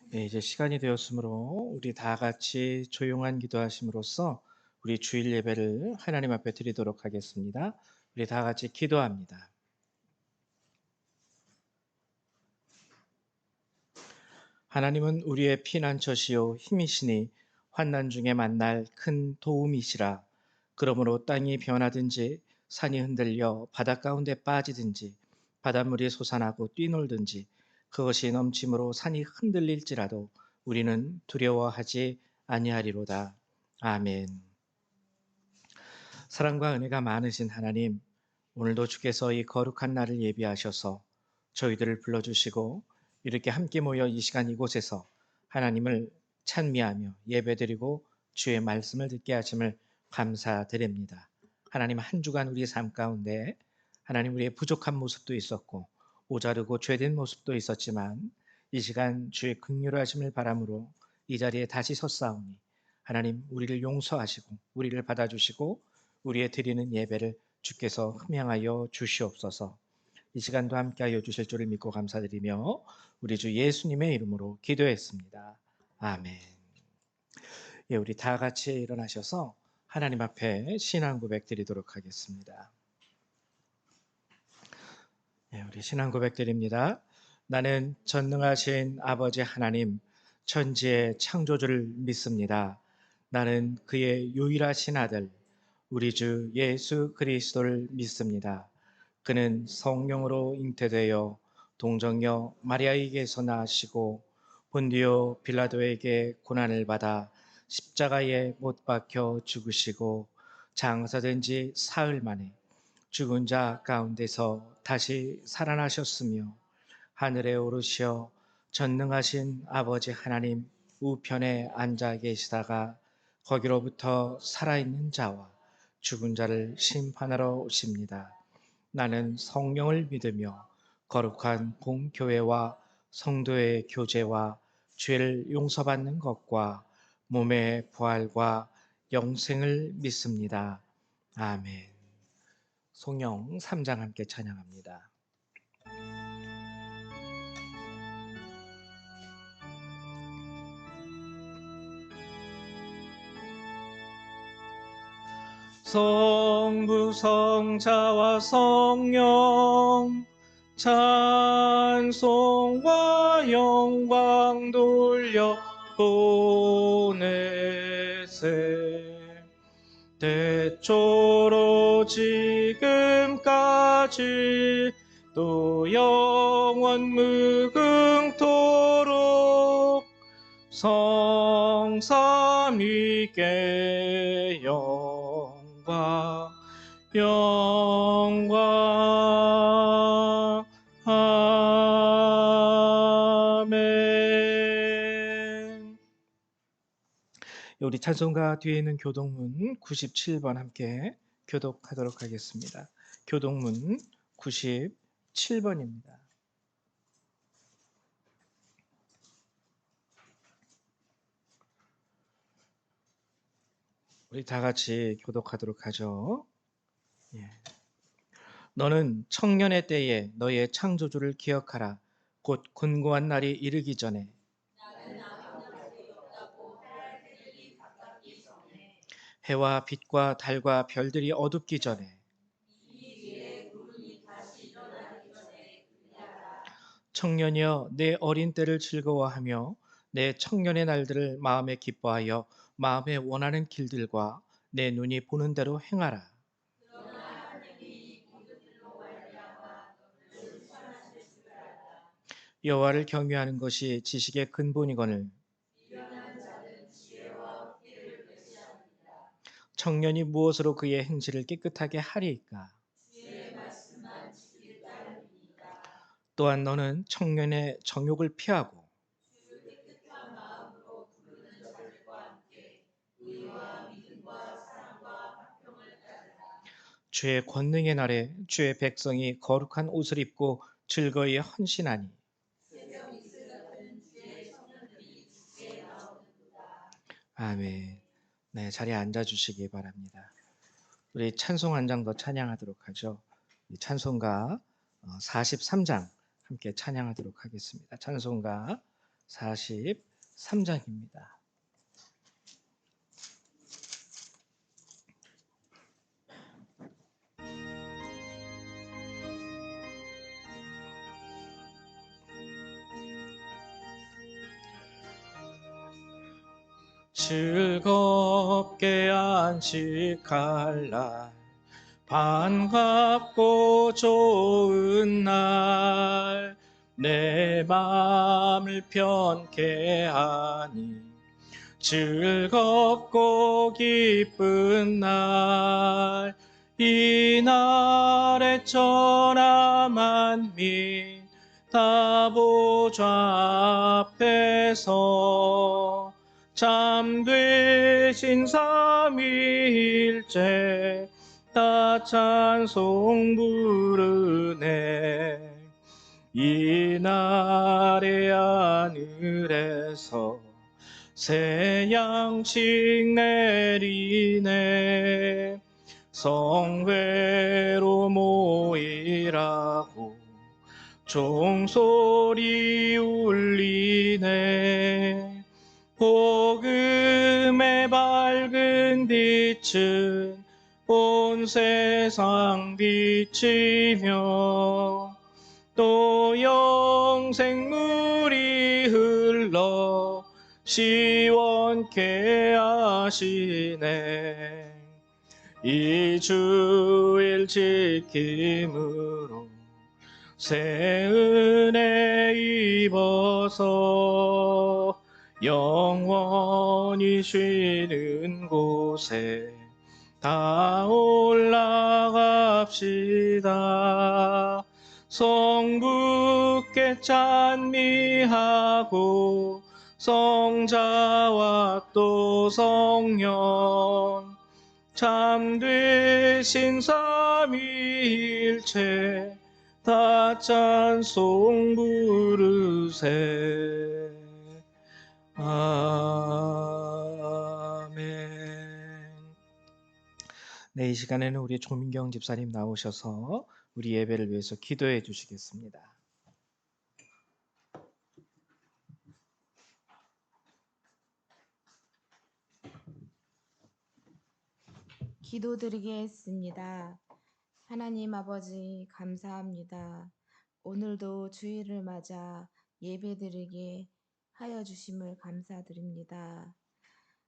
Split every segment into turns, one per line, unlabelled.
네, 이제 시간이 되었으므로 우리 다 같이 조용한 기도하심으로써 우리 주일 예배를 하나님 앞에 드리도록 하겠습니다. 우리 다 같이 기도합니다. 하나님은 우리의 피난처시요 힘이시니 환난 중에 만날 큰 도움이시라. 그러므로 땅이 변하든지 산이 흔들려 바다 가운데 빠지든지 바닷물이 솟아나고 뛰놀든지 그것이 넘침으로 산이 흔들릴지라도 우리는 두려워하지 아니하리로다. 아멘. 사랑과 은혜가 많으신 하나님, 오늘도 주께서 이 거룩한 날을 예비하셔서 저희들을 불러주시고 이렇게 함께 모여 이 시간 이곳에서 하나님을 찬미하며 예배드리고 주의 말씀을 듣게 하심을 감사드립니다. 하나님, 한 주간 우리 삶 가운데 하나님, 우리의 부족한 모습도 있었고 오자르고 죄된 모습도 있었지만 이 시간 주의 긍휼하심을 바람으로 이 자리에 다시 섰사오니 하나님, 우리를 용서하시고 우리를 받아주시고 우리의 드리는 예배를 주께서 흠양하여 주시옵소서. 이 시간도 함께하여 주실 줄을 믿고 감사드리며 우리 주 예수님의 이름으로 기도했습니다. 아멘. 예, 우리 다 같이 일어나셔서 하나님 앞에 신앙 고백 드리도록 하겠습니다. 예, 우리 신앙 고백 드립니다. 나는 전능하신 아버지 하나님, 천지의 창조주를 믿습니다. 나는 그의 유일하신 아들, 우리 주 예수 그리스도를 믿습니다. 그는 성령으로 잉태되어 동정녀 마리아에게서 나시고 본디오 빌라도에게 고난을 받아 십자가에 못 박혀 죽으시고 장사된 지 사흘 만에 죽은 자 가운데서 다시 살아나셨으며 하늘에 오르시어 전능하신 아버지 하나님 우편에 앉아 계시다가 거기로부터 살아있는 자와 죽은 자를 심판하러 오십니다. 나는 성령을 믿으며 거룩한 공교회와 성도의 교제와 죄를 용서받는 것과 몸의 부활과 영생을 믿습니다. 아멘. 송영 3장 함께 찬양합니다. 성부 성자와 성령 찬송과 영광 돌려 보내세. 대초로 지금까지 또 영원 무궁토록 성삼위께 영광 영광 아멘. 우리 찬송가 뒤에 있는 교동문 97번 함께 교독하도록 하겠습니다. 교동문 97번입니다. 우리 다 같이 교독하도록 하죠. 예. 너는 청년의 때에 너의 창조주를 기억하라. 곧 곤고한 날이 이르기 전에 해와 빛과 달과 별들이 어둡기 전에 청년이여 내 어린 때를 즐거워하며 내 청년의 날들을 마음에 기뻐하여 마음에 원하는 길들과 내 눈이 보는 대로 행하라. 여호와를 경외하는 것이 지식의 근본이거늘 청년이 무엇으로 그의 행실을 깨끗하게 하리이까. 또한 너는 청년의 정욕을 피하고 주의 권능의 날에 주의 백성이 거룩한 옷을 입고 즐거이 헌신하니. 아멘. 네, 자리에 앉아주시기 바랍니다. 우리 찬송 한 장 더 찬양하도록 하죠. 찬송가 43장 함께 찬양하도록 하겠습니다. 찬송가 43장입니다. 즐겁게 안식할 날, 반갑고 좋은 날, 내 맘을 편케 하니 즐겁고 기쁜 날, 이 날에 천하 만민 다 보좌 앞에서 참되신 삼위일체 다 찬송 부르네. 이 날의 하늘에서 새 양식 내리네. 성회로 모이라고 종소리 울리네. 복음의 밝은 빛은 온 세상 비치며 또 영생물이 흘러 시원케 하시네. 이 주일 지킴으로 새 은혜 입어서 영원히 쉬는 곳에 다 올라갑시다. 성부께 찬미하고 성자와 또 성령 참되신 삼위일체 다 찬송 부르세. 아멘. 네, 이 시간에는 우리 조민경 집사님 나오셔서 우리 예배를 위해서 기도해 주시겠습니다.
기도드리겠습니다. 하나님 아버지 감사합니다. 오늘도 주일을 맞아 예배드리게 하여 주심을 감사드립니다.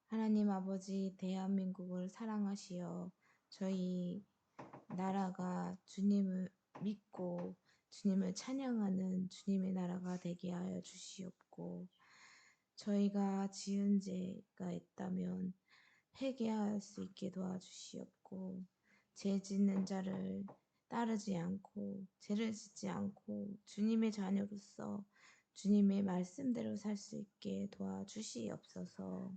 하나님 아버지 대한민국을 사랑하시어 저희 나라가 주님을 믿고 주님을 찬양하는 주님의 나라가 되게 하여 주시옵고, 저희가 지은 죄가 있다면 회개할 수 있게 도와주시옵고, 죄 짓는 자를 따르지 않고 죄를 짓지 않고 주님의 자녀로서 주님의 말씀대로 살 수 있게 도와주시옵소서.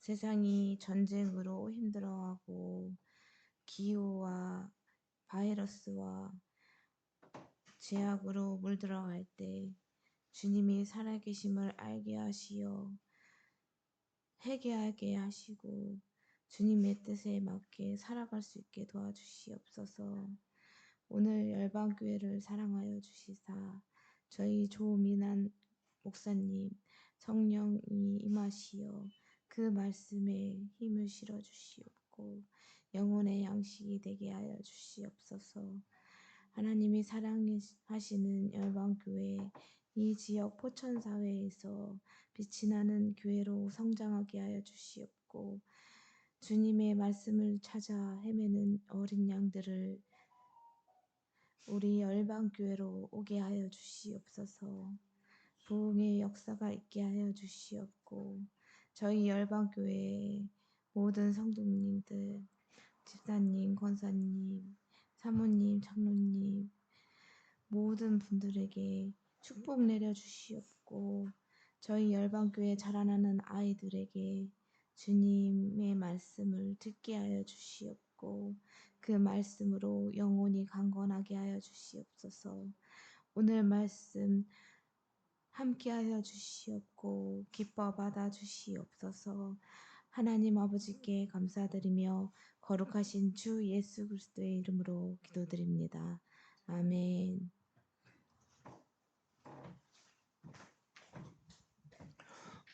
세상이 전쟁으로 힘들어하고 기후와 바이러스와 죄악으로 물들어갈 때 주님이 살아계심을 알게 하시어 회개하게 하시고 주님의 뜻에 맞게 살아갈 수 있게 도와주시옵소서. 오늘 열방교회를 사랑하여 주시사 저희 조민한 목사님 성령이 임하시어 그 말씀에 힘을 실어 주시옵고 영혼의 양식이 되게 하여 주시옵소서. 하나님이 사랑하시는 열방교회 이 지역 포천사회에서 빛이 나는 교회로 성장하게 하여 주시옵고, 주님의 말씀을 찾아 헤매는 어린 양들을 우리 열방교회로 오게 하여 주시옵소서. 부흥의 역사가 있게 하여 주시옵고, 저희 열방교회의 모든 성도님들, 집사님, 권사님, 사모님, 장로님 모든 분들에게 축복 내려 주시옵고, 저희 열방교회 자라나는 아이들에게 주님의 말씀을 듣게 하여 주시옵고 그 말씀으로 영혼이 강건하게 하여 주시옵소서. 오늘 말씀 함께 하여 주시옵고 기뻐 받아 주시옵소서. 하나님 아버지께 감사드리며 거룩하신 주 예수 그리스도의 이름으로 기도드립니다. 아멘.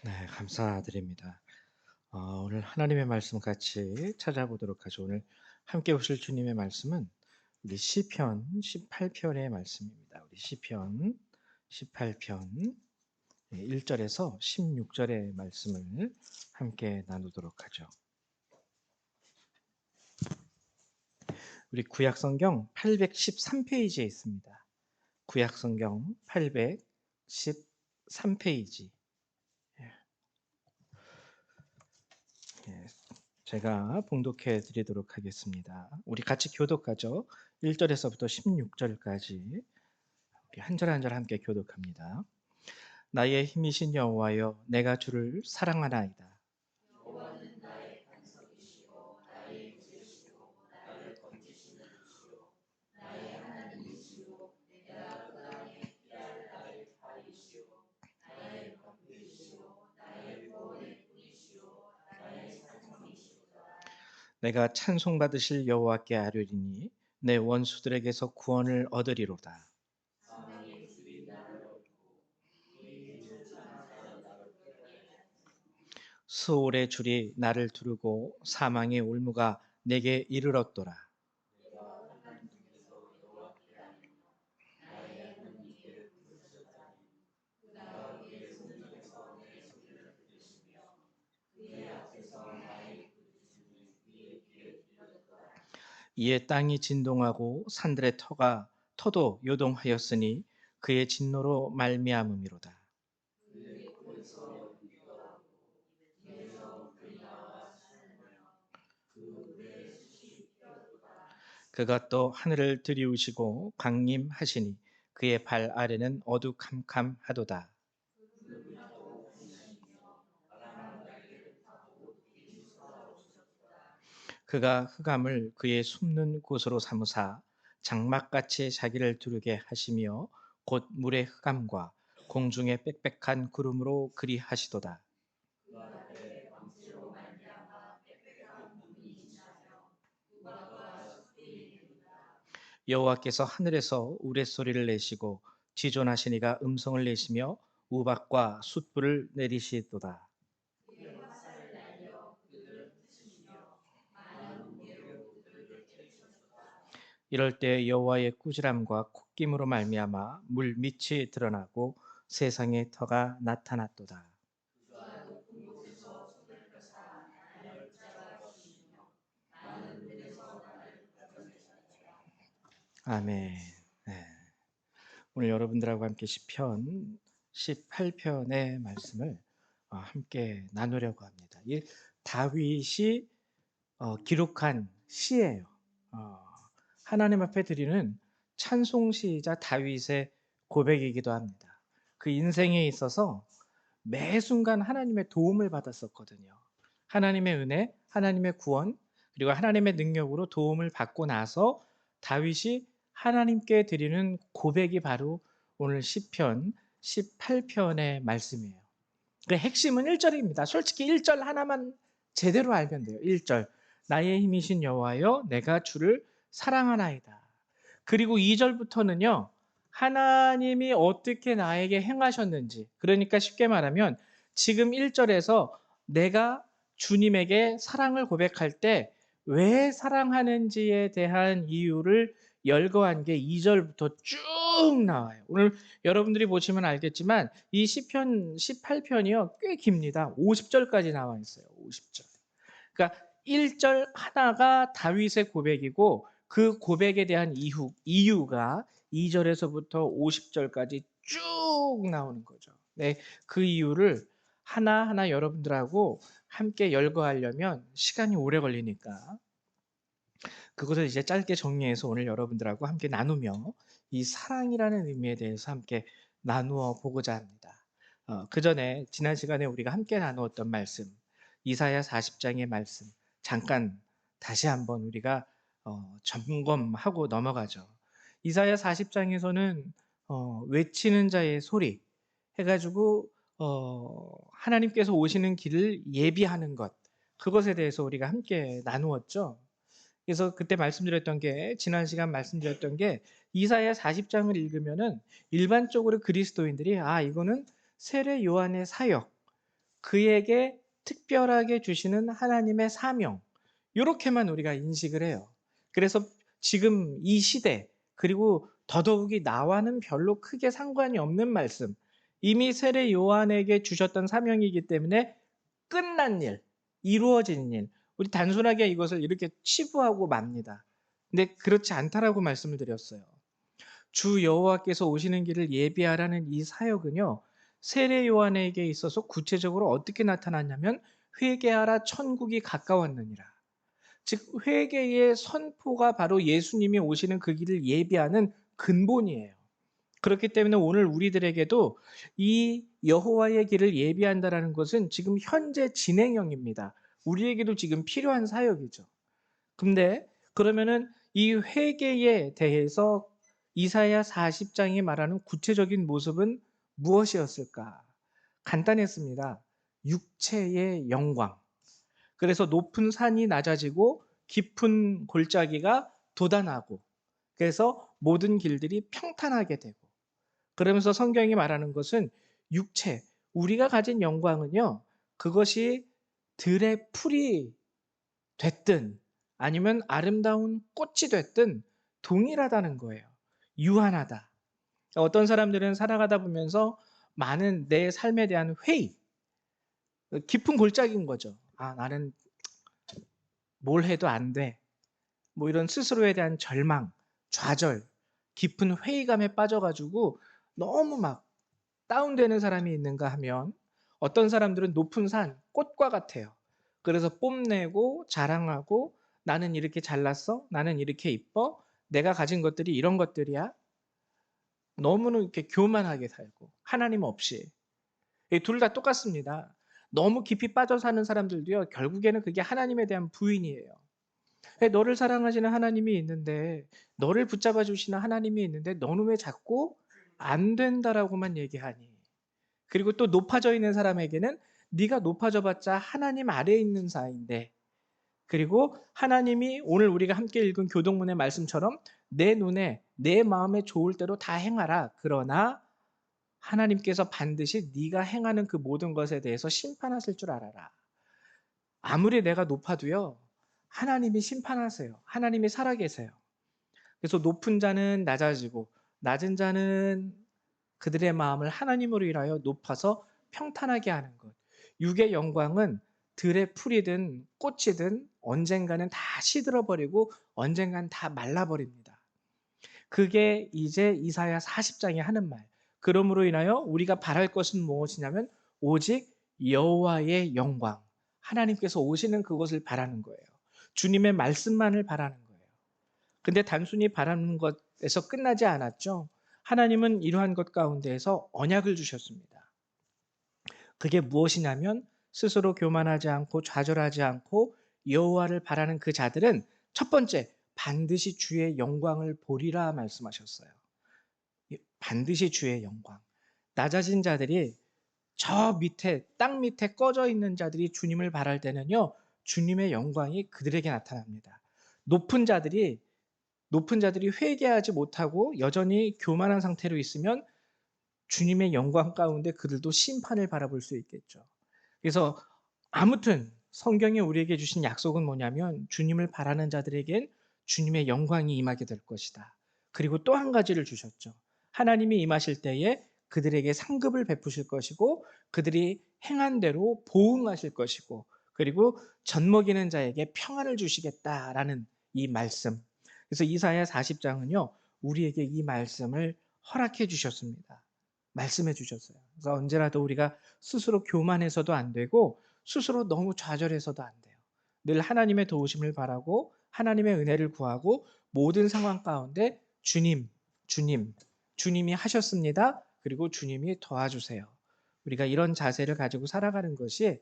네, 감사드립니다. 오늘 하나님의 말씀 같이 찾아보도록 하죠. 오늘 함께 보실 주님의 말씀은 우리 시편 18편의 말씀입니다. 우리 시편 18편 1절에서 16절의 말씀을 함께 나누도록 하죠. 우리 구약성경 813페이지에 있습니다. 구약성경 813페이지. 제가 봉독해 드리도록 하겠습니다. 우리 같이 교독하죠. 1절에서부터 16절까지 우리 한 절 한 절 함께 교독합니다. 나의 힘이신 여호와여, 내가 주를 사랑하나이다. 내가 찬송받으실 여호와께 아뢰리니 내 원수들에게서 구원을 얻으리로다. 수올의 줄이 나를 두르고 사망의 올무가 내게 이르렀도다. 이에 땅이 진동하고 산들의 터도 요동하였으니 그의 진노로 말미암음이로다. 그가 또 하늘을 들이우시고 강림하시니 그의 발 아래는 어두캄캄하도다. 그가 흑암을 그의 숨는 곳으로 삼으사 장막같이 자기를 두르게 하시며 곧 물의 흑암과 공중의 빽빽한 구름으로 그리하시도다. 여호와께서 하늘에서 우레소리를 내시고 지존하시니가 음성을 내시며 우박과 숯불을 내리시도다. 이럴 때 여호와의 꾸지람과 콧김으로 말미암아 물 밑이 드러나고 세상의 터가 나타났도다. 아멘. 네. 오늘 여러분들하고 함께 시편 18편의 말씀을 함께 나누려고 합니다. 이 다윗이 기록한 시예요. 하나님 앞에 드리는 찬송시이자 다윗의 고백이기도 합니다. 그 인생에 있어서 매 순간 하나님의 도움을 받았었거든요. 하나님의 은혜, 하나님의 구원, 그리고 하나님의 능력으로 도움을 받고 나서 다윗이 하나님께 드리는 고백이 바로 오늘 시편 18편의 말씀이에요. 그 핵심은 1절입니다. 솔직히 1절 하나만 제대로 알면 돼요. 1절. 나의 힘이신 여호와여, 내가 주를 사랑하나이다. 그리고 2절부터는요. 하나님이 어떻게 나에게 행하셨는지, 그러니까 쉽게 말하면 지금 1절에서 내가 주님에게 사랑을 고백할 때 왜 사랑하는지에 대한 이유를 열거한 게 2절부터 쭉 나와요. 오늘 여러분들이 보시면 알겠지만 이 시편 18편이요. 꽤 깁니다. 50절까지 나와 있어요. 50절. 그러니까 1절 하나가 다윗의 고백이고 그 고백에 대한 이유가 2절에서부터 50절까지 쭉 나오는 거죠. 네, 그 이유를 하나하나 여러분들하고 함께 열거하려면 시간이 오래 걸리니까 그것을 이제 짧게 정리해서 오늘 여러분들하고 함께 나누며 이 사랑이라는 의미에 대해서 함께 나누어 보고자 합니다. 그 전에 지난 시간에 우리가 함께 나누었던 말씀, 이사야 40장의 말씀 잠깐 다시 한번 우리가 점검하고 넘어가죠. 이사야 40장에서는 외치는 자의 소리 해가지고 하나님께서 오시는 길을 예비하는 것, 그것에 대해서 우리가 함께 나누었죠. 그래서 그때 말씀드렸던 게, 지난 시간 말씀드렸던 게, 이사야 40장을 읽으면은 일반적으로 그리스도인들이 이거는 세례 요한의 사역, 그에게 특별하게 주시는 하나님의 사명, 요렇게만 우리가 인식을 해요. 그래서 지금 이 시대, 그리고 더더욱이 나와는 별로 크게 상관이 없는 말씀, 이미 세례 요한에게 주셨던 사명이기 때문에 끝난 일, 이루어진 일, 우리 단순하게 이것을 이렇게 치부하고 맙니다. 근데 그렇지 않다라고 말씀을 드렸어요. 주 여호와께서 오시는 길을 예비하라는 이 사역은요, 세례 요한에게 있어서 구체적으로 어떻게 나타났냐면, 회개하라 천국이 가까웠느니라. 즉 회개의 선포가 바로 예수님이 오시는 그 길을 예비하는 근본이에요. 그렇기 때문에 오늘 우리들에게도 이 여호와의 길을 예비한다라는 것은 지금 현재 진행형입니다. 우리에게도 지금 필요한 사역이죠. 근데 그러면은 이 회개에 대해서 이사야 40장이 말하는 구체적인 모습은 무엇이었을까? 간단했습니다. 육체의 영광. 그래서 높은 산이 낮아지고 깊은 골짜기가 돋아나고, 그래서 모든 길들이 평탄하게 되고, 그러면서 성경이 말하는 것은 육체, 우리가 가진 영광은요, 그것이 들의 풀이 됐든 아니면 아름다운 꽃이 됐든 동일하다는 거예요. 유한하다. 어떤 사람들은 살아가다 보면서 많은 내 삶에 대한 회의, 깊은 골짜기인 거죠. 아, 나는 뭘 해도 안 돼. 뭐 이런 스스로에 대한 절망, 좌절, 깊은 회의감에 빠져가지고 너무 막 다운되는 사람이 있는가 하면, 어떤 사람들은 높은 산, 꽃과 같아요. 그래서 뽐내고 자랑하고, 나는 이렇게 잘났어, 나는 이렇게 이뻐, 내가 가진 것들이 이런 것들이야. 너무는 이렇게 교만하게 살고 하나님 없이. 둘 다 똑같습니다. 너무 깊이 빠져 사는 사람들도요, 결국에는 그게 하나님에 대한 부인이에요. 너를 사랑하시는 하나님이 있는데, 너를 붙잡아 주시는 하나님이 있는데 너는 왜 자꾸 안 된다라고만 얘기하니? 그리고 또 높아져 있는 사람에게는 네가 높아져 봤자 하나님 아래에 있는 사이인데, 그리고 하나님이 오늘 우리가 함께 읽은 교동문의 말씀처럼 내 눈에 내 마음에 좋을 대로 다 행하라. 그러나 하나님께서 반드시 네가 행하는 그 모든 것에 대해서 심판하실 줄 알아라. 아무리 내가 높아도요, 하나님이 심판하세요. 하나님이 살아계세요. 그래서 높은 자는 낮아지고 낮은 자는 그들의 마음을 하나님으로 인하여 높아서 평탄하게 하는 것. 육의 영광은 들의 풀이든 꽃이든 언젠가는 다 시들어버리고 언젠가는 다 말라버립니다. 그게 이제 이사야 40장이 하는 말. 그러므로 인하여 우리가 바랄 것은 무엇이냐면 오직 여호와의 영광. 하나님께서 오시는 그것을 바라는 거예요. 주님의 말씀만을 바라는 거예요. 근데 단순히 바라는 것에서 끝나지 않았죠. 하나님은 이러한 것 가운데에서 언약을 주셨습니다. 그게 무엇이냐면 스스로 교만하지 않고 좌절하지 않고 여호와를 바라는 그 자들은 첫 번째, 반드시 주의 영광을 보리라 말씀하셨어요. 반드시 주의 영광. 낮아진 자들이, 저 밑에 땅 밑에 꺼져 있는 자들이 주님을 바랄 때는요, 주님의 영광이 그들에게 나타납니다. 높은 자들이 회개하지 못하고 여전히 교만한 상태로 있으면 주님의 영광 가운데 그들도 심판을 바라볼 수 있겠죠. 그래서 아무튼 성경이 우리에게 주신 약속은 뭐냐면, 주님을 바라는 자들에겐 주님의 영광이 임하게 될 것이다. 그리고 또 한 가지를 주셨죠. 하나님이 임하실 때에 그들에게 상급을 베푸실 것이고, 그들이 행한 대로 보응하실 것이고, 그리고 젖먹이는 자에게 평안을 주시겠다라는 이 말씀. 그래서 이사야 40장은요, 우리에게 이 말씀을 허락해 주셨습니다. 말씀해 주셨어요. 그래서 언제라도 우리가 스스로 교만해서도 안 되고 스스로 너무 좌절해서도 안 돼요. 늘 하나님의 도우심을 바라고 하나님의 은혜를 구하고 모든 상황 가운데 주님, 주님, 주님이 하셨습니다. 그리고 주님이 도와주세요. 우리가 이런 자세를 가지고 살아가는 것이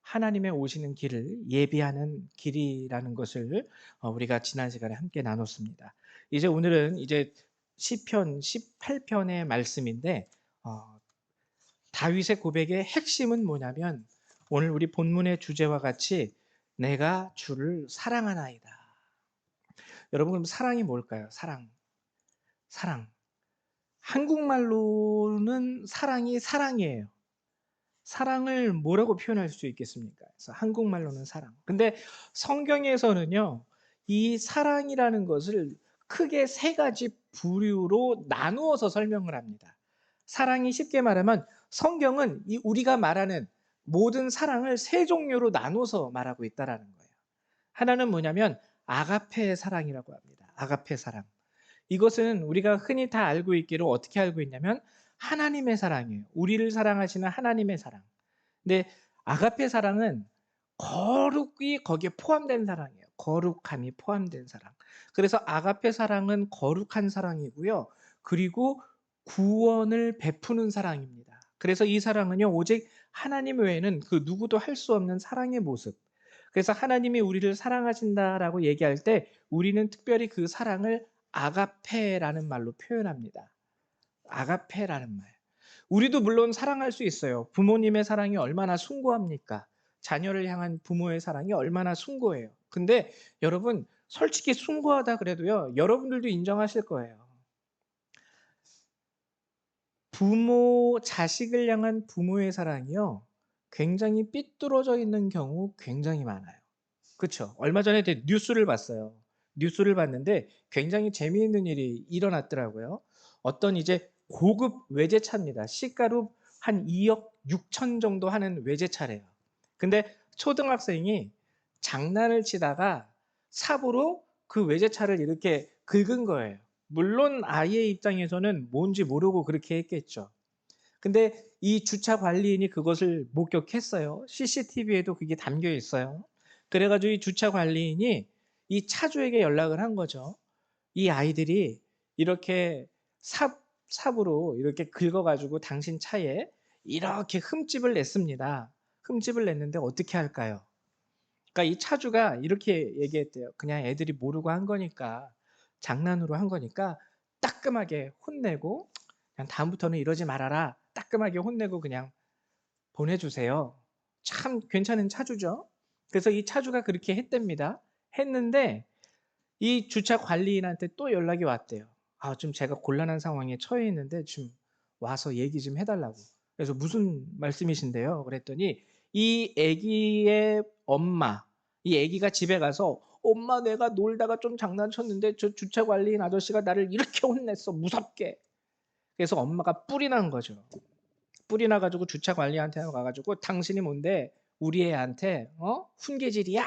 하나님의 오시는 길을 예비하는 길이라는 것을 우리가 지난 시간에 함께 나눴습니다. 이제 오늘은 이제 시편 18편의 말씀인데, 다윗의 고백의 핵심은 뭐냐면 오늘 우리 본문의 주제와 같이 내가 주를 사랑하나이다. 여러분, 그럼 사랑이 뭘까요? 사랑. 사랑. 한국말로는 사랑이 사랑이에요. 사랑을 뭐라고 표현할 수 있겠습니까? 그래서 한국말로는 사랑. 근데 성경에서는요, 이 사랑이라는 것을 크게 세 가지 부류로 나누어서 설명을 합니다. 사랑이 쉽게 말하면 성경은 이 우리가 말하는 모든 사랑을 세 종류로 나눠서 말하고 있다라는 거예요. 하나는 뭐냐면 아가페의 사랑이라고 합니다. 아가페 사랑. 이것은 우리가 흔히 다 알고 있기로 어떻게 알고 있냐면 하나님의 사랑이에요. 우리를 사랑하시는 하나님의 사랑. 근데 아가페 사랑은 거룩이 거기에 포함된 사랑이에요. 거룩함이 포함된 사랑. 그래서 아가페 사랑은 거룩한 사랑이고요. 그리고 구원을 베푸는 사랑입니다. 그래서 이 사랑은요, 오직 하나님 외에는 그 누구도 할 수 없는 사랑의 모습. 그래서 하나님이 우리를 사랑하신다라고 얘기할 때 우리는 특별히 그 사랑을 아가페라는 말로 표현합니다. 아가페라는 말. 우리도 물론 사랑할 수 있어요. 부모님의 사랑이 얼마나 숭고합니까? 자녀를 향한 부모의 사랑이 얼마나 숭고해요. 근데 여러분, 솔직히 숭고하다 그래도요, 여러분들도 인정하실 거예요. 자식을 향한 부모의 사랑이요, 굉장히 삐뚤어져 있는 경우 굉장히 많아요. 그쵸? 얼마 전에 뉴스를 봤어요. 뉴스를 봤는데 굉장히 재미있는 일이 일어났더라고요. 어떤 이제 고급 외제차입니다. 시가로 한 2억 6천 정도 하는 외제차래요. 근데 초등학생이 장난을 치다가 삽으로 그 외제차를 이렇게 긁은 거예요. 물론 아이의 입장에서는 뭔지 모르고 그렇게 했겠죠. 근데 이 주차 관리인이 그것을 목격했어요. CCTV에도 그게 담겨 있어요. 그래가지고 이 주차 관리인이 이 차주에게 연락을 한 거죠. 이 아이들이 이렇게 삽으로 이렇게 긁어가지고 당신 차에 이렇게 흠집을 냈습니다. 흠집을 냈는데 어떻게 할까요? 그러니까 이 차주가 이렇게 얘기했대요. 그냥 애들이 모르고 한 거니까, 장난으로 한 거니까 따끔하게 혼내고, 그냥 다음부터는 이러지 말아라. 따끔하게 혼내고 그냥 보내주세요. 참 괜찮은 차주죠. 그래서 이 차주가 그렇게 했답니다. 했는데 이 주차 관리인한테 또 연락이 왔대요. 아, 좀 제가 곤란한 상황에 처해 있는데 좀 와서 얘기 좀 해달라고. 그래서 무슨 말씀이신데요? 그랬더니 이 아기의 엄마, 이 아기가 집에 가서 엄마, 내가 놀다가 좀 장난쳤는데 저 주차 관리인 아저씨가 나를 이렇게 혼냈어, 무섭게. 그래서 엄마가 뿔이 난 거죠. 뿔이 나가지고 주차 관리한테 가가지고 당신이 뭔데 우리 애한테 훈계질이야,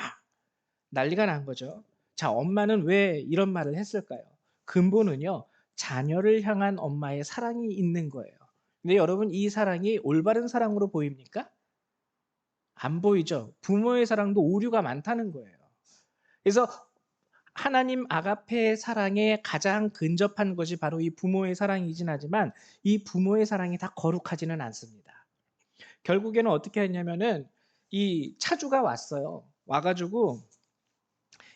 난리가 난 거죠. 자, 엄마는 왜 이런 말을 했을까요? 근본은요, 자녀를 향한 엄마의 사랑이 있는 거예요. 근데 여러분, 이 사랑이 올바른 사랑으로 보입니까? 안 보이죠. 부모의 사랑도 오류가 많다는 거예요. 그래서 하나님 아가페의 사랑에 가장 근접한 것이 바로 이 부모의 사랑이긴 하지만 이 부모의 사랑이 다 거룩하지는 않습니다. 결국에는 어떻게 했냐면은 이 차주가 왔어요. 와가지고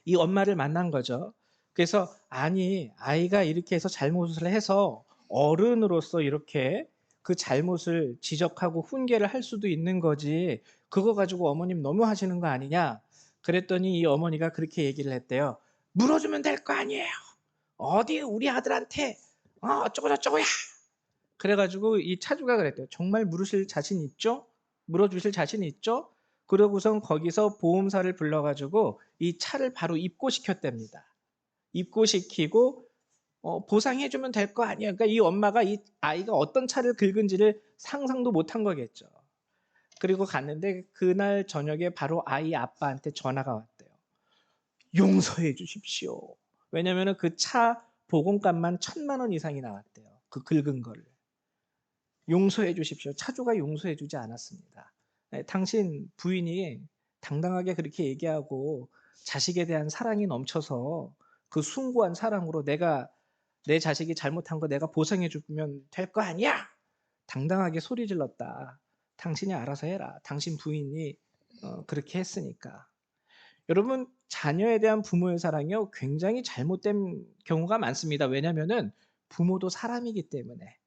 이 엄마를 만난 거죠. 그래서 아니, 아이가 이렇게 해서 잘못을 해서 어른으로서 이렇게 그 잘못을 지적하고 훈계를 할 수도 있는 거지, 그거 가지고 어머님 너무 하시는 거 아니냐. 그랬더니 이 어머니가 그렇게 얘기를 했대요. 물어주면 될 거 아니에요. 어디 우리 아들한테 어쩌고 저쩌고야. 그래가지고 이 차주가 그랬대요. 정말 물으실 자신 있죠? 물어주실 자신 있죠? 그러고선 거기서 보험사를 불러가지고 이 차를 바로 입고시켰답니다. 입고시키고 보상해주면 될 거 아니에요. 그러니까 이 엄마가 이 아이가 어떤 차를 긁은지를 상상도 못한 거겠죠. 그리고 갔는데 그날 저녁에 바로 아이 아빠한테 전화가 왔대요. 용서해 주십시오. 왜냐하면 그 차 보험값만 1,000만 원 이상이 나왔대요. 그 긁은 거를. 용서해 주십시오. 차주가 용서해 주지 않았습니다. 네, 당신 부인이 당당하게 그렇게 얘기하고 자식에 대한 사랑이 넘쳐서 그 숭고한 사랑으로 내가 내 자식이 잘못한 거 내가 보상해 주면 될 거 아니야. 당당하게 소리 질렀다. 당신이 알아서 해라. 당신 부인이 그렇게 했으니까. 여러분, 자녀에 대한 부모의 사랑이요, 굉장히 잘못된 경우가 많습니다. 왜냐하면 부모도 사람이기 때문에.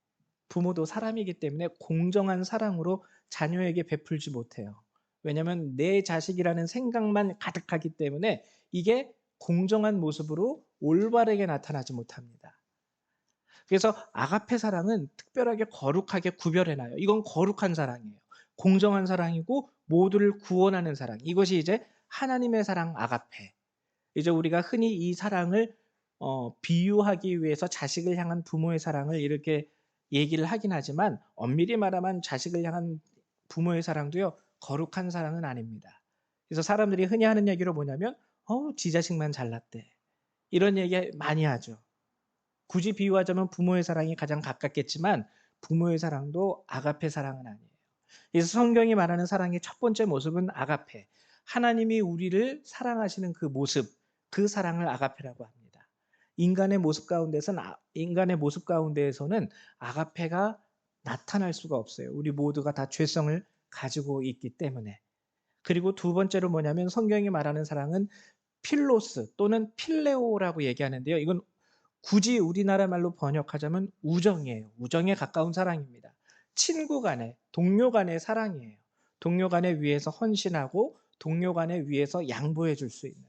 부모도 사람이기 때문에 공정한 사랑으로 자녀에게 베풀지 못해요. 왜냐하면 내 자식이라는 생각만 가득하기 때문에 이게 공정한 모습으로 올바르게 나타나지 못합니다. 그래서 아가페 사랑은 특별하게 거룩하게 구별해놔요. 이건 거룩한 사랑이에요. 공정한 사랑이고 모두를 구원하는 사랑. 이것이 이제 하나님의 사랑 아가페. 이제 우리가 흔히 이 사랑을 비유하기 위해서 자식을 향한 부모의 사랑을 이렇게 얘기를 하긴 하지만 엄밀히 말하면 자식을 향한 부모의 사랑도요, 거룩한 사랑은 아닙니다. 그래서 사람들이 흔히 하는 얘기로 뭐냐면 지 자식만 잘났대. 이런 얘기 많이 하죠. 굳이 비유하자면 부모의 사랑이 가장 가깝겠지만 부모의 사랑도 아가페 사랑은 아니에요. 그래서 성경이 말하는 사랑의 첫 번째 모습은 아가페. 하나님이 우리를 사랑하시는 그 모습, 그 사랑을 아가페라고 합니다. 인간의 모습 가운데에서는 아가페가 나타날 수가 없어요. 우리 모두가 다 죄성을 가지고 있기 때문에. 그리고 두 번째로 뭐냐면 성경이 말하는 사랑은 필로스 또는 필레오라고 얘기하는데요. 이건 굳이 우리나라 말로 번역하자면 우정이에요. 우정에 가까운 사랑입니다. 친구 간의, 동료 간의 사랑이에요. 동료 간에 위해서 헌신하고 동료 간에 위해서 양보해 줄 수 있는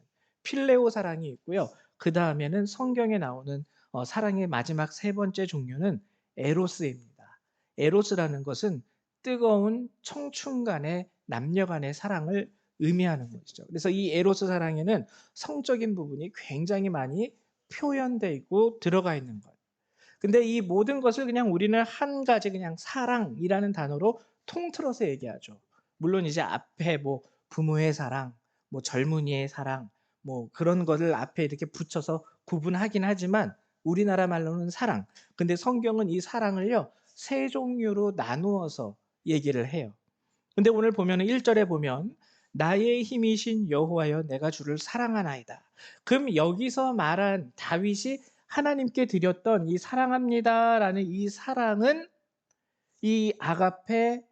필레오 사랑이 있고요. 그 다음에는 성경에 나오는 사랑의 마지막 세 번째 종류는 에로스입니다. 에로스라는 것은 뜨거운 청춘 간의 남녀 간의 사랑을 의미하는 것이죠. 그래서 이 에로스 사랑에는 성적인 부분이 굉장히 많이 표현되어 있고 들어가 있는 것. 근데 이 모든 것을 그냥 우리는 한 가지 그냥 사랑이라는 단어로 통틀어서 얘기하죠. 물론 이제 앞에 뭐 부모의 사랑, 뭐 젊은이의 사랑, 뭐 그런 거를 앞에 이렇게 붙여서 구분하긴 하지만 우리나라 말로는 사랑. 근데 성경은 이 사랑을요, 세 종류로 나누어서 얘기를 해요. 근데 오늘 보면은 1절에 보면 나의 힘이신 여호와여 내가 주를 사랑하나이다. 그럼 여기서 말한 다윗이 하나님께 드렸던 이 사랑합니다라는 이 사랑은 이 아가페,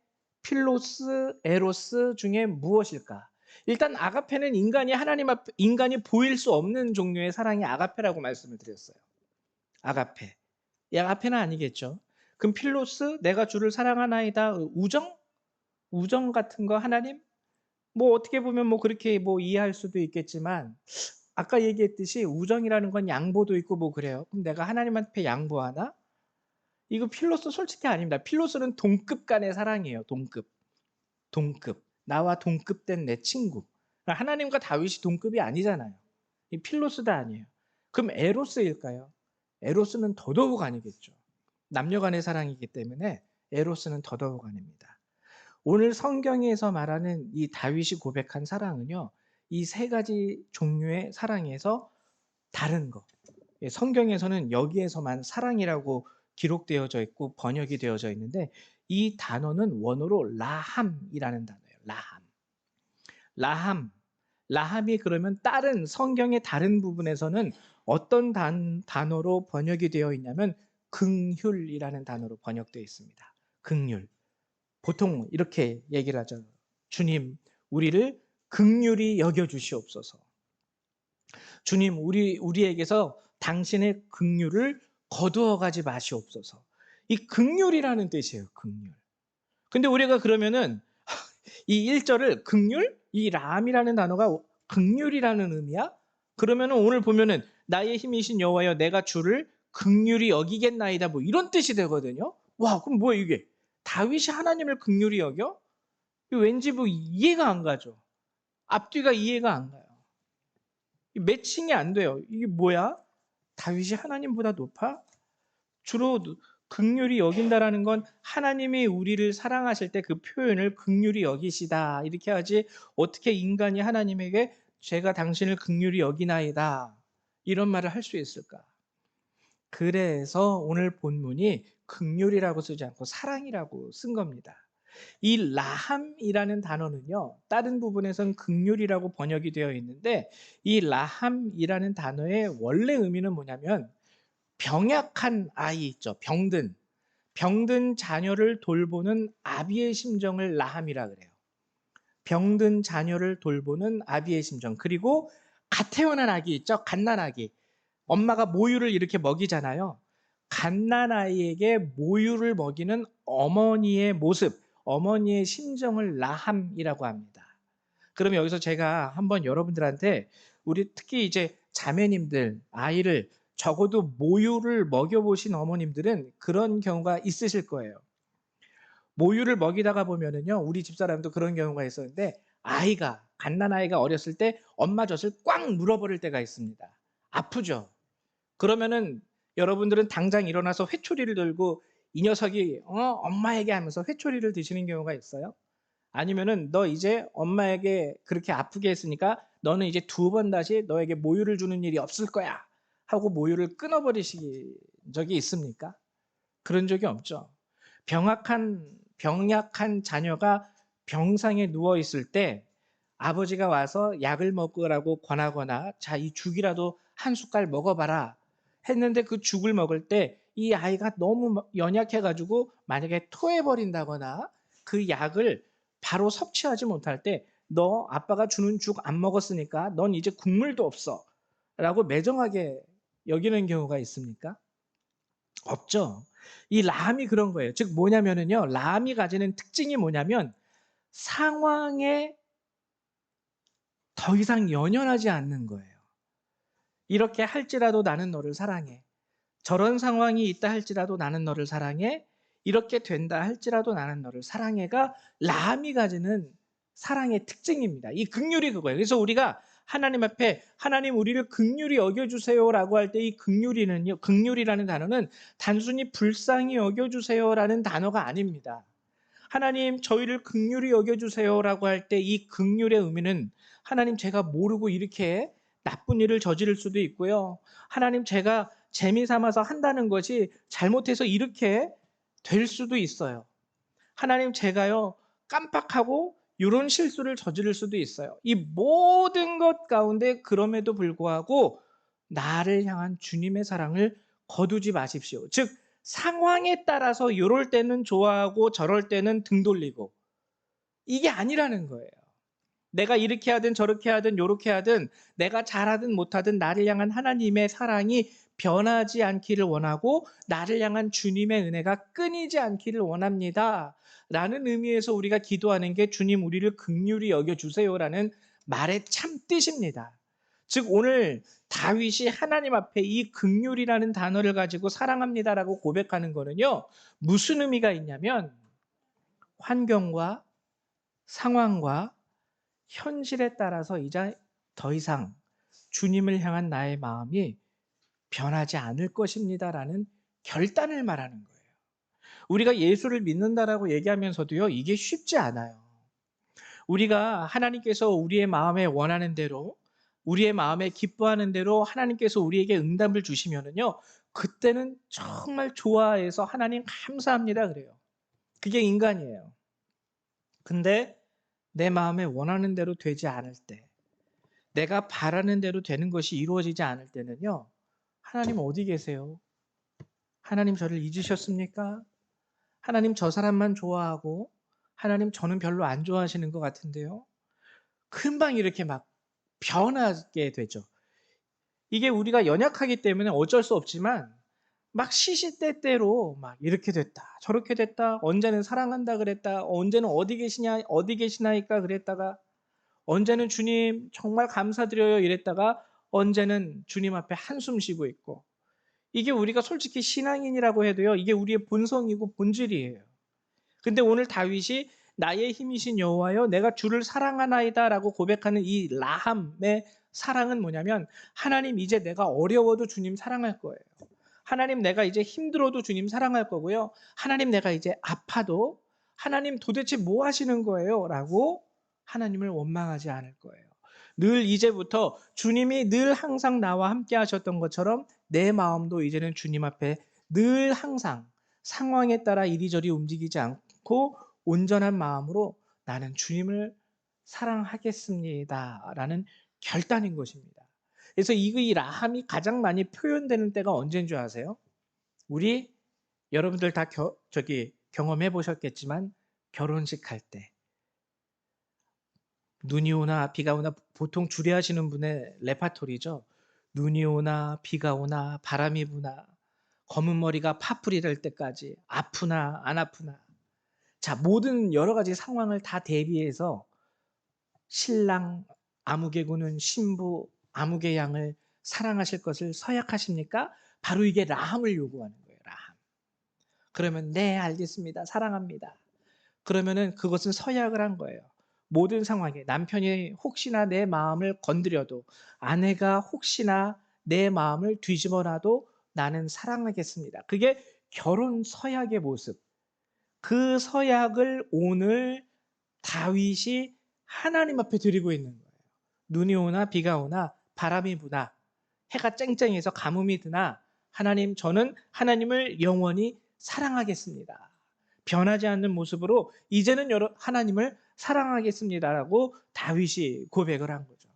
필로스, 에로스 중에 무엇일까? 일단 아가페는 인간이 보일 수 없는 종류의 사랑이 아가페라고 말씀을 드렸어요. 아가페. 이 아가페는 아니겠죠. 그럼 필로스, 내가 주를 사랑하나이다. 우정? 우정 같은 거 하나님? 뭐 어떻게 보면 뭐 그렇게 뭐 이해할 수도 있겠지만 아까 얘기했듯이 우정이라는 건 양보도 있고 뭐 그래요. 그럼 내가 하나님한테 양보하나? 이거 필로스 솔직히 아닙니다. 필로스는 동급 간의 사랑이에요. 동급. 동급. 나와 동급된 내 친구. 하나님과 다윗이 동급이 아니잖아요. 이 필로스도 아니에요. 그럼 에로스일까요? 에로스는 더더욱 아니겠죠. 남녀 간의 사랑이기 때문에 에로스는 더더욱 아닙니다. 오늘 성경에서 말하는 이 다윗이 고백한 사랑은요, 이 세 가지 종류의 사랑에서 다른 거. 성경에서는 여기에서만 사랑이라고 기록되어져 있고 번역이 되어져 있는데 이 단어는 원어로 라함이라는 단어예요. 라함. 라함. 라함이 그러면 다른 성경의 다른 부분에서는 어떤 단어로 번역이 되어 있냐면 긍휼이라는 단어로 번역되어 있습니다. 긍휼. 보통 이렇게 얘기를 하죠. 주님, 우리를 긍휼히 여겨 주시옵소서. 주님, 우리에게서 당신의 긍휼을 거두어 가지 마시옵소서. 이 긍휼이라는 뜻이에요. 긍휼. 근데 우리가 그러면은 이 1절을 긍휼? 이 람이라는 단어가 긍휼이라는 의미야? 그러면은 오늘 보면은 나의 힘이신 여호와여 내가 주를 긍휼히 여기겠나이다 뭐 이런 뜻이 되거든요. 와, 그럼 뭐야 이게? 다윗이 하나님을 긍휼히 여겨? 왠지 뭐 이해가 안 가죠. 앞뒤가 이해가 안 가요. 매칭이 안 돼요. 이게 뭐야? 다윗이 하나님보다 높아? 주로 긍휼히 여긴다라는 건 하나님이 우리를 사랑하실 때 그 표현을 긍휼히 여기시다 이렇게 하지 어떻게 인간이 하나님에게 제가 당신을 긍휼히 여기나이다 이런 말을 할 수 있을까? 그래서 오늘 본문이 긍휼이라고 쓰지 않고 사랑이라고 쓴 겁니다. 이 라함이라는 단어는요, 다른 부분에선 긍휼이라고 번역이 되어 있는데 이 라함이라는 단어의 원래 의미는 뭐냐면 병약한 아이 있죠. 병든 자녀를 돌보는 아비의 심정을 라함이라 그래요. 병든 자녀를 돌보는 아비의 심정. 그리고 갓 태어난 아기 있죠. 갓난아기. 엄마가 모유를 이렇게 먹이잖아요. 갓난아이에게 모유를 먹이는 어머니의 모습, 어머니의 심정을 라함이라고 합니다. 그러면 여기서 제가 한번 여러분들한테 우리 특히 이제 자매님들, 아이를 적어도 모유를 먹여보신 어머님들은 그런 경우가 있으실 거예요. 모유를 먹이다가 보면은요, 우리 집사람도 그런 경우가 있었는데, 갓난아이가 어렸을 때 엄마 젖을 꽉 물어버릴 때가 있습니다. 아프죠? 그러면은 여러분들은 당장 일어나서 회초리를 들고 이 녀석이 엄마에게 하면서 회초리를 드시는 경우가 있어요. 아니면은 너 이제 엄마에게 그렇게 아프게 했으니까 너는 이제 두 번 다시 너에게 모유를 주는 일이 없을 거야 하고 모유를 끊어버리신 적이 있습니까? 그런 적이 없죠. 병약한 자녀가 병상에 누워 있을 때 아버지가 와서 약을 먹으라고 권하거나 자, 이 죽이라도 한 숟갈 먹어봐라 했는데 그 죽을 먹을 때 이 아이가 너무 연약해가지고 만약에 토해버린다거나 그 약을 바로 섭취하지 못할 때 너 아빠가 주는 죽 안 먹었으니까 넌 이제 국물도 없어 라고 매정하게 여기는 경우가 있습니까? 없죠. 이 라함이 그런 거예요. 즉 뭐냐면은요. 라함이 가지는 특징이 뭐냐면 상황에 더 이상 연연하지 않는 거예요. 이렇게 할지라도 나는 너를 사랑해. 저런 상황이 있다 할지라도 나는 너를 사랑해. 이렇게 된다 할지라도 나는 너를 사랑해가 라함이 가지는 사랑의 특징입니다. 이 긍휼이 그거예요. 그래서 우리가 하나님 앞에 하나님 우리를 긍휼히 여겨주세요라고 할 때 이 긍휼이는요, 긍휼이라는 단어는 단순히 불쌍히 여겨주세요라는 단어가 아닙니다. 하나님 저희를 긍휼히 여겨주세요라고 할 때 이 긍휼의 의미는 하나님 제가 모르고 이렇게 나쁜 일을 저지를 수도 있고요. 하나님 제가 재미 삼아서 한다는 것이 잘못해서 이렇게 될 수도 있어요. 하나님 제가요 깜빡하고 이런 실수를 저지를 수도 있어요. 이 모든 것 가운데 그럼에도 불구하고 나를 향한 주님의 사랑을 거두지 마십시오. 즉 상황에 따라서 이럴 때는 좋아하고 저럴 때는 등 돌리고 이게 아니라는 거예요. 내가 이렇게 하든 저렇게 하든 요렇게 하든 내가 잘하든 못하든 나를 향한 하나님의 사랑이 변하지 않기를 원하고 나를 향한 주님의 은혜가 끊이지 않기를 원합니다. 라는 의미에서 우리가 기도하는 게 주님 우리를 긍휼히 여겨주세요라는 말의 참뜻입니다. 즉 오늘 다윗이 하나님 앞에 이 긍휼이라는 단어를 가지고 사랑합니다라고 고백하는 거는요. 무슨 의미가 있냐면 환경과 상황과 현실에 따라서 이제 더 이상 주님을 향한 나의 마음이 변하지 않을 것입니다라는 결단을 말하는 거예요. 우리가 예수를 믿는다라고 얘기하면서도요, 이게 쉽지 않아요. 우리가 하나님께서 우리의 마음에 원하는 대로, 우리의 마음에 기뻐하는 대로 하나님께서 우리에게 응답을 주시면은요, 그때는 정말 좋아해서 하나님 감사합니다 그래요. 그게 인간이에요. 근데 내 마음에 원하는 대로 되지 않을 때, 내가 바라는 대로 되는 것이 이루어지지 않을 때는요. 하나님 어디 계세요? 하나님 저를 잊으셨습니까? 하나님 저 사람만 좋아하고 하나님 저는 별로 안 좋아하시는 것 같은데요. 금방 이렇게 막 변하게 되죠. 이게 우리가 연약하기 때문에 어쩔 수 없지만 막 시시때때로 막 이렇게 됐다 저렇게 됐다 언제는 사랑한다 그랬다 언제는 어디 계시나이까 그랬다가 언제는 주님 정말 감사드려요 이랬다가 언제는 주님 앞에 한숨 쉬고 있고 이게 우리가 솔직히 신앙인이라고 해도요 이게 우리의 본성이고 본질이에요. 근데 오늘 다윗이 나의 힘이신 여호와여 내가 주를 사랑하나이다라고 고백하는 이 라함의 사랑은 뭐냐면 하나님 이제 내가 어려워도 주님 사랑할 거예요. 하나님 내가 이제 힘들어도 주님 사랑할 거고요. 하나님 내가 이제 아파도 하나님 도대체 뭐 하시는 거예요? 라고 하나님을 원망하지 않을 거예요. 늘 이제부터 주님이 늘 항상 나와 함께 하셨던 것처럼 내 마음도 이제는 주님 앞에 늘 항상 상황에 따라 이리저리 움직이지 않고 온전한 마음으로 나는 주님을 사랑하겠습니다. 라는 결단인 것입니다. 그래서 이 라함이 가장 많이 표현되는 때가 언제인 줄 아세요? 우리 여러분들 다 경험해 보셨겠지만 결혼식 할 때 눈이 오나 비가 오나 보통 주례하시는 분의 레파토리죠. 눈이 오나 비가 오나 바람이 부나 검은 머리가 파풀이 될 때까지 아프나 안 아프나 자 모든 여러 가지 상황을 다 대비해서 신랑 아무개 군은 신부 아무개 양을 사랑하실 것을 서약하십니까? 바로 이게 라함을 요구하는 거예요. 라함. 그러면 네 알겠습니다. 사랑합니다. 그러면은 그것은 서약을 한 거예요. 모든 상황에 남편이 혹시나 내 마음을 건드려도, 아내가 혹시나 내 마음을 뒤집어 놔도 나는 사랑하겠습니다. 그게 결혼 서약의 모습. 그 서약을 오늘 다윗이 하나님 앞에 드리고 있는 거예요. 눈이 오나 비가 오나 바람이 부나 해가 쨍쨍해서 가뭄이 드나 하나님, 저는 하나님을 영원히 사랑하겠습니다. 변하지 않는 모습으로 이제는 하나님을 사랑하겠습니다라고 다윗이 고백을 한 거죠.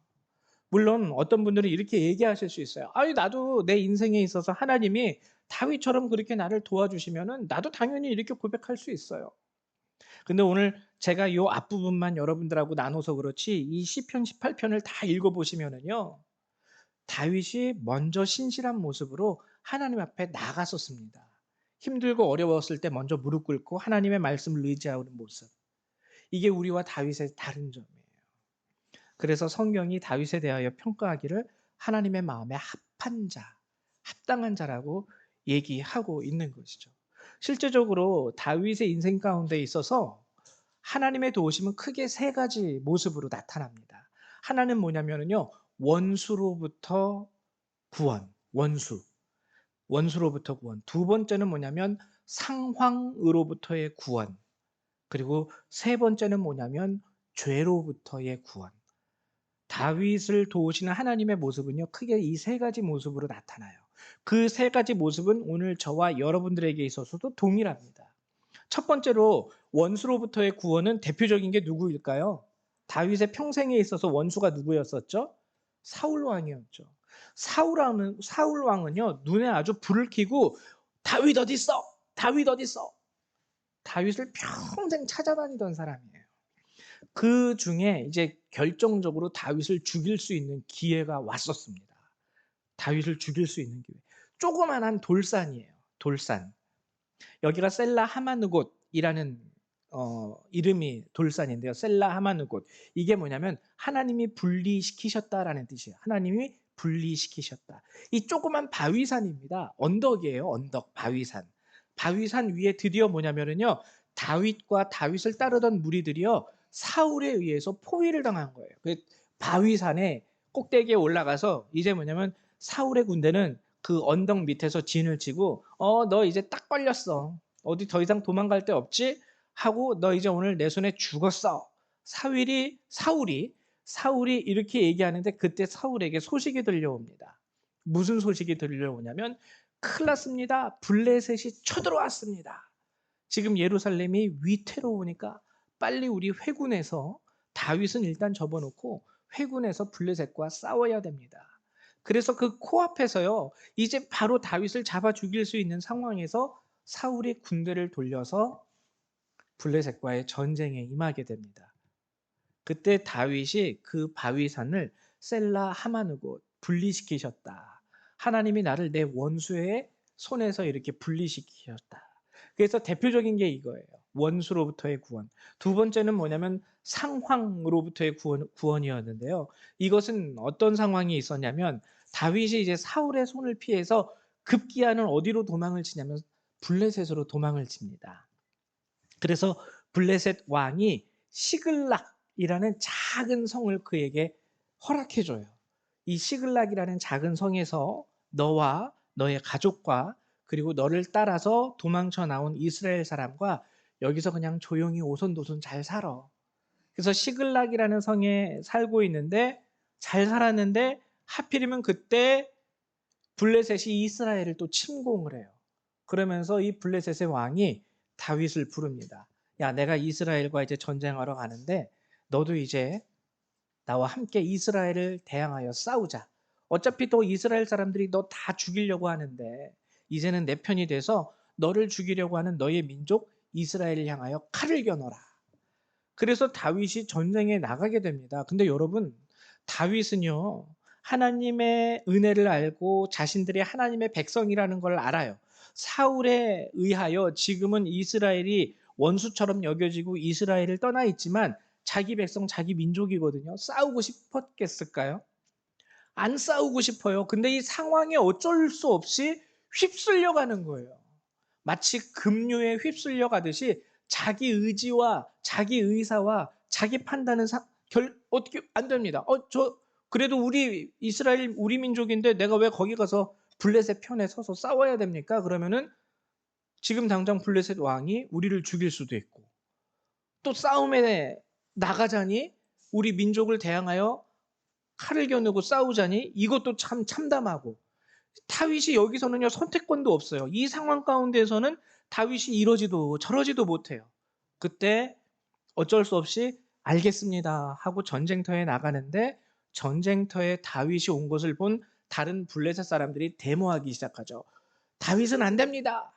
물론 어떤 분들은 이렇게 얘기하실 수 있어요. 아니, 나도 내 인생에 있어서 하나님이 다윗처럼 그렇게 나를 도와주시면은 나도 당연히 이렇게 고백할 수 있어요. 근데 오늘 제가 이 앞부분만 여러분들하고 나눠서 그렇지 이 시편 18편을 다 읽어보시면은요, 다윗이 먼저 신실한 모습으로 하나님 앞에 나갔었습니다. 힘들고 어려웠을 때 먼저 무릎 꿇고 하나님의 말씀을 의지하는 모습. 이게 우리와 다윗의 다른 점이에요. 그래서 성경이 다윗에 대하여 평가하기를 하나님의 마음에 합한 자, 합당한 자라고 얘기하고 있는 것이죠. 실제적으로 다윗의 인생 가운데 있어서 하나님의 도우심은 크게 세 가지 모습으로 나타납니다. 하나는 뭐냐면요, 원수로부터 구원, 원수로부터 구원. 두 번째는 뭐냐면 상황으로부터의 구원. 그리고 세 번째는 뭐냐면 죄로부터의 구원. 다윗을 도우시는 하나님의 모습은요, 크게 이 세 가지 모습으로 나타나요. 그 세 가지 모습은 오늘 저와 여러분들에게 있어서도 동일합니다. 첫 번째로 원수로부터의 구원은 대표적인 게 누구일까요? 다윗의 평생에 있어서 원수가 누구였었죠? 사울 왕이었죠. 사울 왕은요, 눈에 아주 불을 켜고 다윗 어디 있어? 다윗 어디 있어? 다윗을 평생 찾아다니던 사람이에요. 그 중에 이제 결정적으로 다윗을 죽일 수 있는 기회가 왔었습니다. 다윗을 죽일 수 있는 기회. 조그만한 돌산이에요. 돌산. 여기가 셀라 하마누곳이라는 이름이 돌산인데요. 셀라 하마누곳. 이게 뭐냐면 하나님이 분리시키셨다라는 뜻이에요. 하나님이 분리시키셨다. 이 조그만 바위산입니다. 언덕이에요. 언덕, 바위산. 바위산 위에 드디어 뭐냐면요, 다윗과 다윗을 따르던 무리들이요, 사울에 의해서 포위를 당한 거예요. 그 바위산에 꼭대기에 올라가서 이제 뭐냐면 사울의 군대는 그 언덕 밑에서 진을 치고 너 이제 딱 걸렸어. 어디 더 이상 도망갈 데 없지? 하고 너 이제 오늘 내 손에 죽었어. 사울이 이렇게 얘기하는데 그때 사울에게 소식이 들려옵니다. 무슨 소식이 들려오냐면 큰일 났습니다. 블레셋이 쳐들어왔습니다. 지금 예루살렘이 위태로우니까 빨리 우리 회군해서 다윗은 일단 접어놓고 회군해서 블레셋과 싸워야 됩니다. 그래서 그 코앞에서요, 이제 바로 다윗을 잡아 죽일 수 있는 상황에서 사울이 군대를 돌려서 블레셋과의 전쟁에 임하게 됩니다. 그때 다윗이 그 바위산을 셀라 하마누고 분리시키셨다. 하나님이 나를 내 원수의 손에서 이렇게 분리시키셨다. 그래서 대표적인 게 이거예요. 원수로부터의 구원. 두 번째는 뭐냐면 상황으로부터의 구원이었는데요. 이것은 어떤 상황이 있었냐면 다윗이 이제 사울의 손을 피해서 급기야는 어디로 도망을 치냐면 블레셋으로 도망을 칩니다. 그래서 블레셋 왕이 시글락이라는 작은 성을 그에게 허락해줘요. 이 시글락이라는 작은 성에서 너와 너의 가족과 그리고 너를 따라서 도망쳐 나온 이스라엘 사람과 여기서 그냥 조용히 오손도손 잘 살아. 그래서 시글락이라는 성에 살고 있는데 잘 살았는데 하필이면 그때 블레셋이 이스라엘을 또 침공을 해요. 그러면서 이 블레셋의 왕이 다윗을 부릅니다. 야, 내가 이스라엘과 이제 전쟁하러 가는데 너도 이제 나와 함께 이스라엘을 대항하여 싸우자. 어차피 또 이스라엘 사람들이 너 다 죽이려고 하는데 이제는 내 편이 돼서 너를 죽이려고 하는 너의 민족 이스라엘을 향하여 칼을 겨눠라. 그래서 다윗이 전쟁에 나가게 됩니다. 근데 여러분, 다윗은요, 하나님의 은혜를 알고 자신들이 하나님의 백성이라는 걸 알아요. 사울에 의하여 지금은 이스라엘이 원수처럼 여겨지고 이스라엘을 떠나 있지만 자기 백성, 자기 민족이거든요. 싸우고 싶었겠을까요? 안 싸우고 싶어요. 근데 이 상황에 어쩔 수 없이 휩쓸려 가는 거예요. 마치 급류에 휩쓸려 가듯이 자기 의지와 자기 의사와 자기 판단은 어떻게 안 됩니다. 그래도 우리 이스라엘 우리 민족인데 내가 왜 거기 가서 블레셋 편에 서서 싸워야 됩니까? 그러면은 지금 당장 블레셋 왕이 우리를 죽일 수도 있고 또 싸움에 나가자니 우리 민족을 대항하여 칼을 겨누고 싸우자니 이것도 참 참담하고 다윗이 여기서는요 선택권도 없어요. 이 상황 가운데에서는 다윗이 이러지도 저러지도 못해요. 그때 어쩔 수 없이 알겠습니다 하고 전쟁터에 나가는데 전쟁터에 다윗이 온 것을 본 다른 블레셋 사람들이 데모하기 시작하죠. 다윗은 안 됩니다.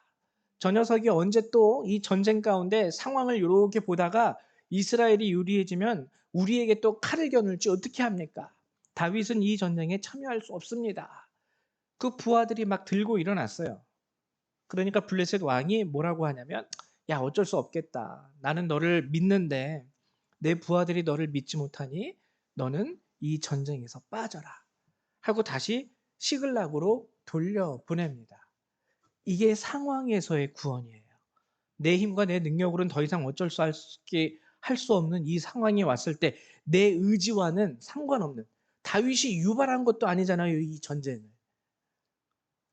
저 녀석이 언제 또 이 전쟁 가운데 상황을 이렇게 보다가 이스라엘이 유리해지면 우리에게 또 칼을 겨눌지 어떻게 합니까? 다윗은 이 전쟁에 참여할 수 없습니다. 그 부하들이 막 들고 일어났어요. 그러니까 블레셋 왕이 뭐라고 하냐면 야 어쩔 수 없겠다. 나는 너를 믿는데 내 부하들이 너를 믿지 못하니 너는 이 전쟁에서 빠져라. 하고 다시 시글락으로 돌려보냅니다. 이게 상황에서의 구원이에요. 내 힘과 내 능력으로는 더 이상 어쩔 수 할 수 없는 이 상황이 왔을 때 내 의지와는 상관없는 다윗이 유발한 것도 아니잖아요. 이 전쟁을.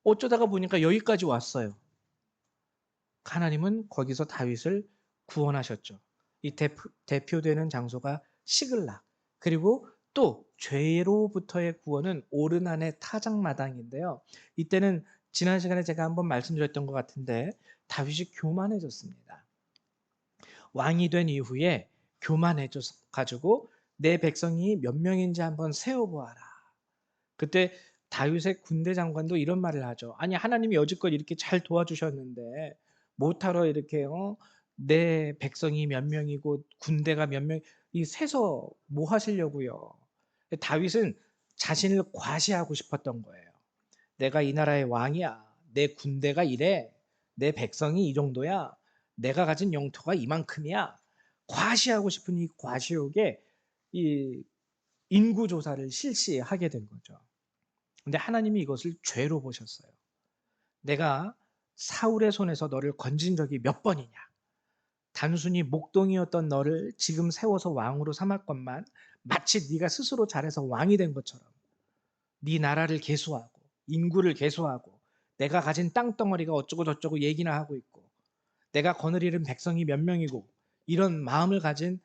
어쩌다가 보니까 여기까지 왔어요. 하나님은 거기서 다윗을 구원하셨죠. 이 대표되는 장소가 시글락. 그리고 또 죄로부터의 구원은 오르난의 타작마당인데요. 이때는 지난 시간에 제가 한번 말씀드렸던 것 같은데 다윗이 교만해졌습니다. 왕이 된 이후에 교만해져 가지고 내 백성이 몇 명인지 한번 세어보아라. 그때 다윗의 군대 장관도 이런 말을 하죠. 아니 하나님이 여지껏 이렇게 잘 도와주셨는데 못하러 이렇게 내 백성이 몇 명이고 군대가 몇 명, 이 세서 뭐 하시려고요. 다윗은 자신을 과시하고 싶었던 거예요. 내가 이 나라의 왕이야. 내 군대가 이래. 내 백성이 이 정도야. 내가 가진 영토가 이만큼이야. 과시하고 싶은 이 과시욕에 이 인구 조사를 실시하게 된 거죠. 근데 하나님이 이것을 죄로 보셨어요. 내가 사울의 손에서 너를 건진 적이 몇 번이냐. 단순히 목동이었던 너를 지금 세워서 왕으로 삼았건만 마치 네가 스스로 잘해서 왕이 된 것처럼 네 나라를 계수하고 인구를 계수하고 내가 가진 땅덩어리가 어쩌고 저쩌고 얘기나 하고 있고 내가 거느리는 백성이 몇 명이고 이런 마음을 가진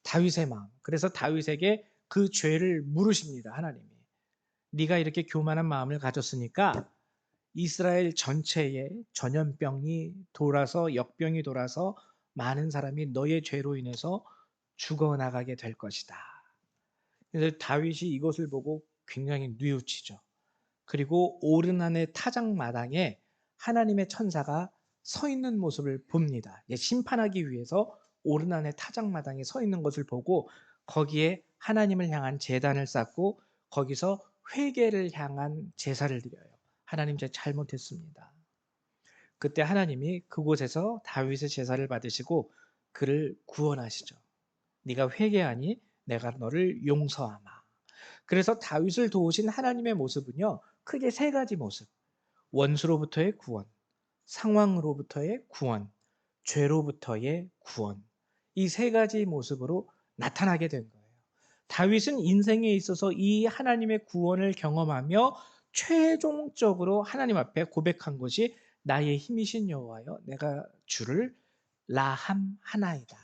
다윗의 마음. 그래서 다윗에게 그 죄를 물으십니다. 하나님이. 네가 이렇게 교만한 마음을 가졌으니까 이스라엘 전체에 전염병이 돌아서 역병이 돌아서 많은 사람이 너의 죄로 인해서 죽어나가게 될 것이다. 그래서 다윗이 이것을 보고 굉장히 뉘우치죠. 그리고 오르난의 타작마당에 하나님의 천사가 서 있는 모습을 봅니다. 심판하기 위해서 오르난의 타작마당에 서 있는 것을 보고 거기에 하나님을 향한 제단을 쌓고 거기서 회개를 향한 제사를 드려요. 하나님 제가 잘못했습니다. 그때 하나님이 그곳에서 다윗의 제사를 받으시고 그를 구원하시죠. 네가 회개하니 내가 너를 용서하마. 그래서 다윗을 도우신 하나님의 모습은요. 크게 세 가지 모습. 원수로부터의 구원, 상황으로부터의 구원, 죄로부터의 구원. 이 세 가지 모습으로 나타나게 된 거예요. 다윗은 인생에 있어서 이 하나님의 구원을 경험하며 최종적으로 하나님 앞에 고백한 것이 나의 힘이신 여호와여 내가 주를 라함하나이다.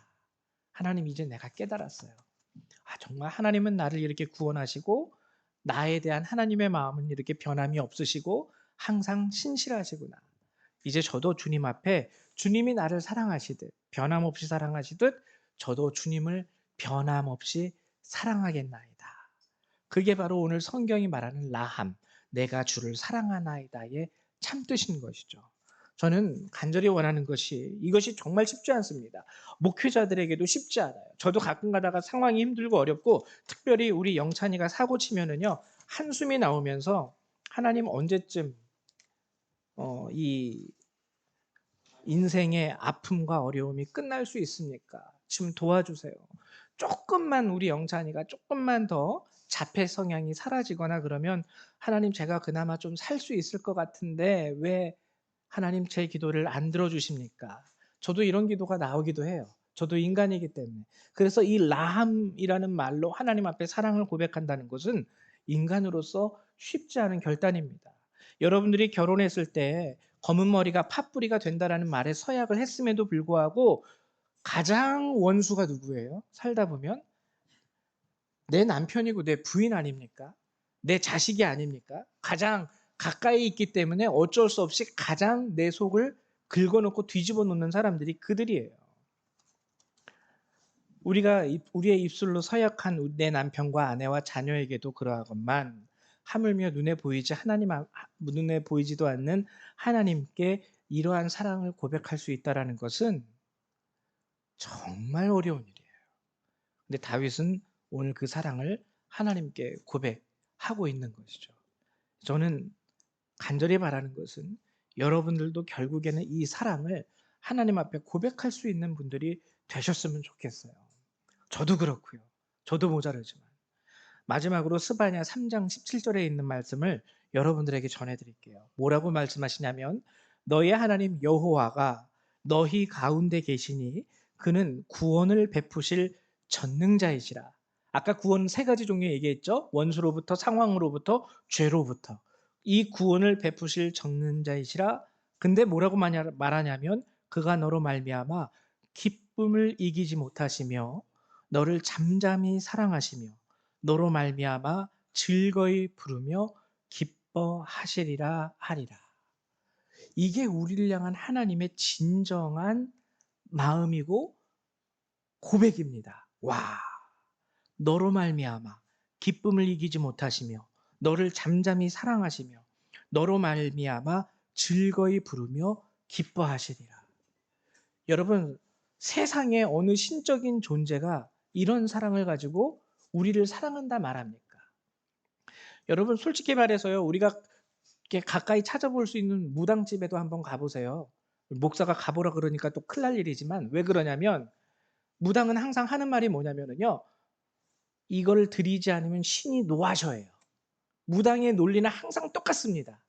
하나님 이제 내가 깨달았어요. 정말 하나님은 나를 이렇게 구원하시고 나에 대한 하나님의 마음은 이렇게 변함이 없으시고 항상 신실하시구나. 이제 저도 주님 앞에 주님이 나를 사랑하시듯 변함없이 사랑하시듯 저도 주님을 변함없이 사랑하겠나이다. 그게 바로 오늘 성경이 말하는 라함, 내가 주를 사랑하나이다의 참뜻인 것이죠. 저는 간절히 원하는 것이 이것이 정말 쉽지 않습니다. 목회자들에게도 쉽지 않아요. 저도 가끔 가다가 상황이 힘들고 어렵고 특별히 우리 영찬이가 사고 치면은요 한숨이 나오면서 하나님 언제쯤 이 인생의 아픔과 어려움이 끝날 수 있습니까? 좀 도와주세요. 조금만 우리 영찬이가 조금만 더 자폐 성향이 사라지거나 그러면 하나님 제가 그나마 좀 살 수 있을 것 같은데 왜 하나님 제 기도를 안 들어주십니까? 저도 이런 기도가 나오기도 해요. 저도 인간이기 때문에. 그래서 이 라함이라는 말로 하나님 앞에 사랑을 고백한다는 것은 인간으로서 쉽지 않은 결단입니다. 여러분들이 결혼했을 때 검은 머리가 팥뿌리가 된다라는 말에 서약을 했음에도 불구하고 가장 원수가 누구예요? 살다 보면 내 남편이고 내 부인 아닙니까? 내 자식이 아닙니까? 가장 가까이 있기 때문에 어쩔 수 없이 가장 내 속을 긁어놓고 뒤집어 놓는 사람들이 그들이에요. 우리의 입술로 서약한 내 남편과 아내와 자녀에게도 그러하건만 하물며 눈에 보이지도 않는 하나님께 이러한 사랑을 고백할 수 있다라는 것은 정말 어려운 일이에요. 근데 다윗은 오늘 그 사랑을 하나님께 고백하고 있는 것이죠. 저는 간절히 바라는 것은 여러분들도 결국에는 이 사랑을 하나님 앞에 고백할 수 있는 분들이 되셨으면 좋겠어요. 저도 그렇고요. 저도 모자르지만. 마지막으로 스바냐 3장 17절에 있는 말씀을 여러분들에게 전해드릴게요. 뭐라고 말씀하시냐면 너희 하나님 여호와가 너희 가운데 계시니 그는 구원을 베푸실 전능자이시라. 아까 구원 세 가지 종류 얘기했죠. 원수로부터, 상황으로부터, 죄로부터. 이 구원을 베푸실 전능자이시라. 근데 뭐라고 말하냐면 그가 너로 말미암아 기쁨을 이기지 못하시며 너를 잠잠히 사랑하시며 너로 말미암아 즐거이 부르며 기뻐하시리라 하리라. 이게 우리를 향한 하나님의 진정한 마음이고 고백입니다. 와, 너로 말미암아 기쁨을 이기지 못하시며 너를 잠잠히 사랑하시며 너로 말미암아 즐거이 부르며 기뻐하시리라. 여러분, 세상에 어느 신적인 존재가 이런 사랑을 가지고 우리를 사랑한다 말합니까? 여러분, 솔직히 말해서요, 우리가 이렇게 가까이 찾아볼 수 있는 무당집에도 한번 가보세요. 목사가 가보라 그러니까 또 큰일 날 일이지만 왜 그러냐면 무당은 항상 하는 말이 뭐냐면요, 이걸 드리지 않으면 신이 노하셔요. 무당의 논리는 항상 똑같습니다.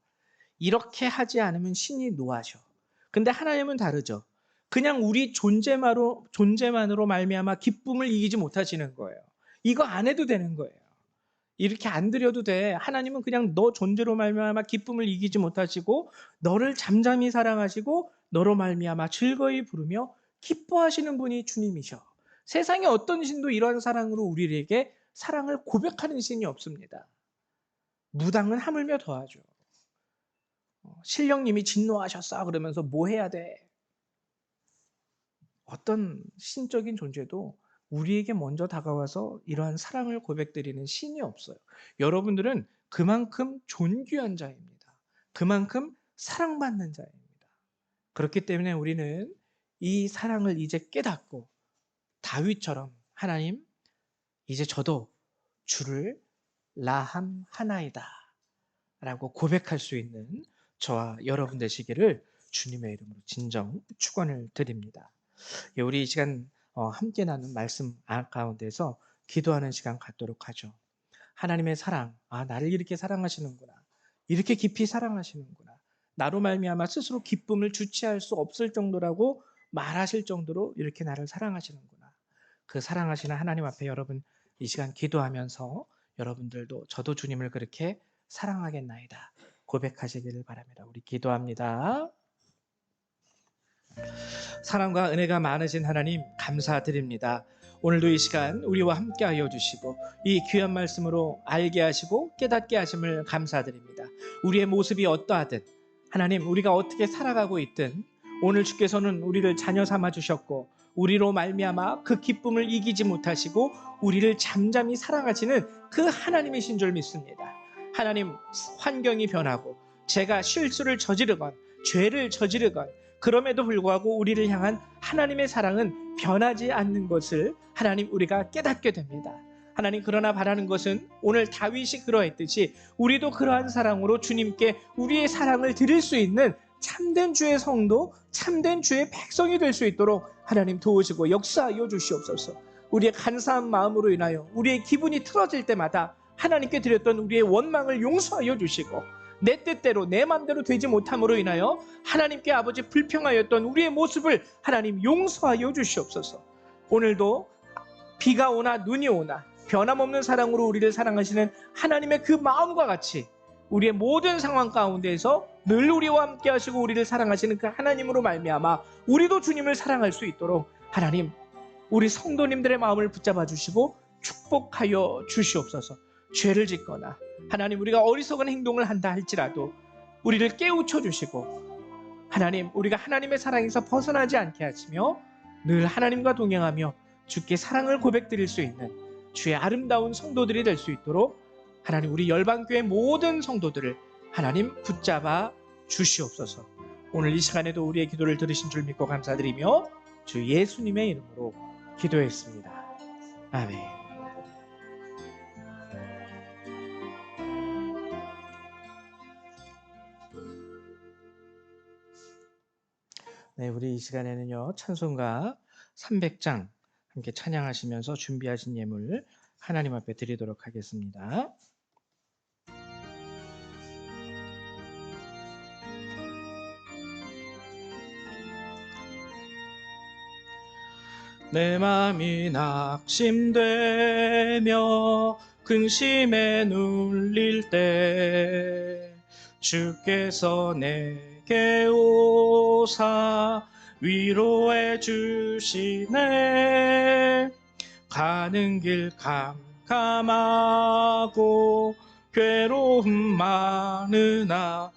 이렇게 하지 않으면 신이 노하셔. 근데 하나님은 다르죠. 그냥 우리 존재만으로 말미암아 기쁨을 이기지 못하시는 거예요. 이거 안 해도 되는 거예요. 이렇게 안 드려도 돼. 하나님은 그냥 너 존재로 말미암아 기쁨을 이기지 못하시고 너를 잠잠히 사랑하시고 너로 말미암아 즐거이 부르며 기뻐하시는 분이 주님이셔. 세상에 어떤 신도 이러한 사랑으로 우리에게 사랑을 고백하는 신이 없습니다. 무당은 하물며 더하죠. 신령님이 진노하셨어 그러면서 뭐 해야 돼? 어떤 신적인 존재도 우리에게 먼저 다가와서 이러한 사랑을 고백드리는 신이 없어요. 여러분들은 그만큼 존귀한 자입니다. 그만큼 사랑받는 자입니다. 그렇기 때문에 우리는 이 사랑을 이제 깨닫고 다윗처럼 하나님, 이제 저도 주를 라함 하나이다 라고 고백할 수 있는 저와 여러분 되시기를 주님의 이름으로 진정 축원을 드립니다. 우리 이 시간 함께 나눈 말씀 가운데서 기도하는 시간 갖도록 하죠. 하나님의 사랑, 나를 이렇게 사랑하시는구나. 이렇게 깊이 사랑하시는구나. 나로 말미암아 스스로 기쁨을 주체할 수 없을 정도라고 말하실 정도로 이렇게 나를 사랑하시는구나. 그 사랑하시는 하나님 앞에 여러분 이 시간 기도하면서 여러분들도 저도 주님을 그렇게 사랑하겠나이다 고백하시기를 바랍니다. 우리 기도합니다. 사랑과 은혜가 많으신 하나님 감사드립니다. 오늘도 이 시간 우리와 함께 하여 주시고 이 귀한 말씀으로 알게 하시고 깨닫게 하심을 감사드립니다. 우리의 모습이 어떠하든 하나님 우리가 어떻게 살아가고 있든 오늘 주께서는 우리를 자녀 삼아 주셨고 우리로 말미암아 그 기쁨을 이기지 못하시고 우리를 잠잠히 사랑하시는 그 하나님이신 줄 믿습니다. 하나님, 환경이 변하고 제가 실수를 저지르건 죄를 저지르건 그럼에도 불구하고 우리를 향한 하나님의 사랑은 변하지 않는 것을 하나님 우리가 깨닫게 됩니다. 하나님, 그러나 바라는 것은 오늘 다윗이 그러했듯이 우리도 그러한 사랑으로 주님께 우리의 사랑을 드릴 수 있는 참된 주의 성도, 참된 주의 백성이 될 수 있도록 하나님 도우시고 역사하여 주시옵소서. 우리의 간사한 마음으로 인하여 우리의 기분이 틀어질 때마다 하나님께 드렸던 우리의 원망을 용서하여 주시고 내 뜻대로 내 맘대로 되지 못함으로 인하여 하나님께 아버지 불평하였던 우리의 모습을 하나님 용서하여 주시옵소서. 오늘도 비가 오나 눈이 오나 변함없는 사랑으로 우리를 사랑하시는 하나님의 그 마음과 같이 우리의 모든 상황 가운데에서 늘 우리와 함께 하시고 우리를 사랑하시는 그 하나님으로 말미암아 우리도 주님을 사랑할 수 있도록 하나님, 우리 성도님들의 마음을 붙잡아 주시고 축복하여 주시옵소서. 죄를 짓거나 하나님 우리가 어리석은 행동을 한다 할지라도 우리를 깨우쳐 주시고 하나님, 우리가 하나님의 사랑에서 벗어나지 않게 하시며 늘 하나님과 동행하며 주께 사랑을 고백드릴 수 있는 주의 아름다운 성도들이 될 수 있도록 하나님, 우리 열방교회 모든 성도들을 하나님 붙잡아 주시옵소서. 오늘 이 시간에도 우리의 기도를 들으신 줄 믿고 감사드리며 주 예수님의 이름으로 기도했습니다. 아멘. 네, 우리 이 시간에는요, 찬송가 300장 함께 찬양하시면서 준비하신 예물 하나님 앞에 드리도록 하겠습니다. 내 맘이 낙심되며 근심에 눌릴 때 주께서 내게 오사 위로해 주시네. 가는 길 캄캄하고 괴로움 많으나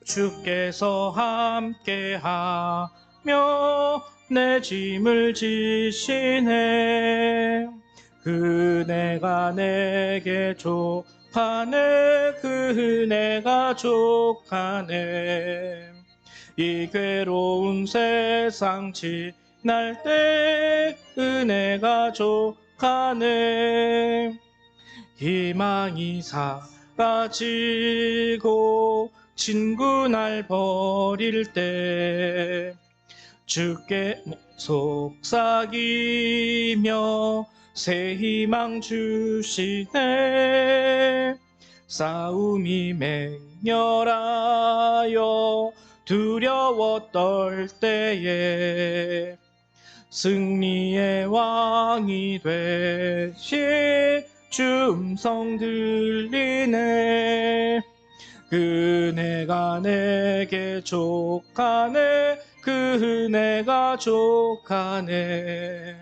주께서 함께하며 내 짐을 지시네. 그네가 내게 족하네. 그네가 족하네. 이 괴로운 세상 지날 때 은혜가 족하네. 희망이 사라지고 친구 날 버릴 때 주께 속삭이며 새 희망 주시네. 싸움이 맹렬하여 두려워 떨 때에 승리의 왕이 되신 주 음성 들리네. 그네가 내게 족하네. 그네가 족하네.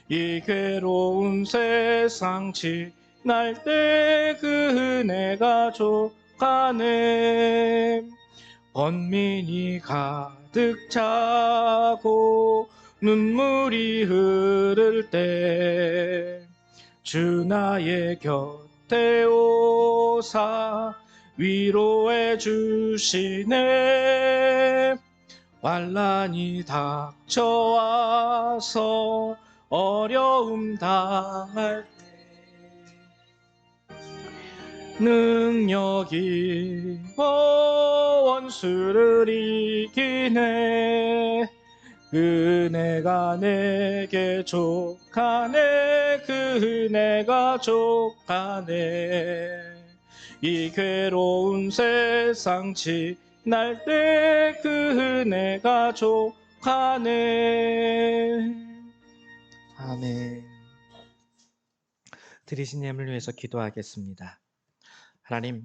이 괴로운 세상 지날 때 그네가 족하네. 번민이 가득 차고 눈물이 흐를 때 주 나의 곁에 오사 위로해 주시네. 환난이 닥쳐와서 어려움 당할 때 능력이 원수를 이기네. 그네가 내게 족하네. 그네가 족하네. 이 괴로운 세상 지날 때 그네가 족하네. 아멘. 드리신 예물 위해서 기도하겠습니다. 하나님,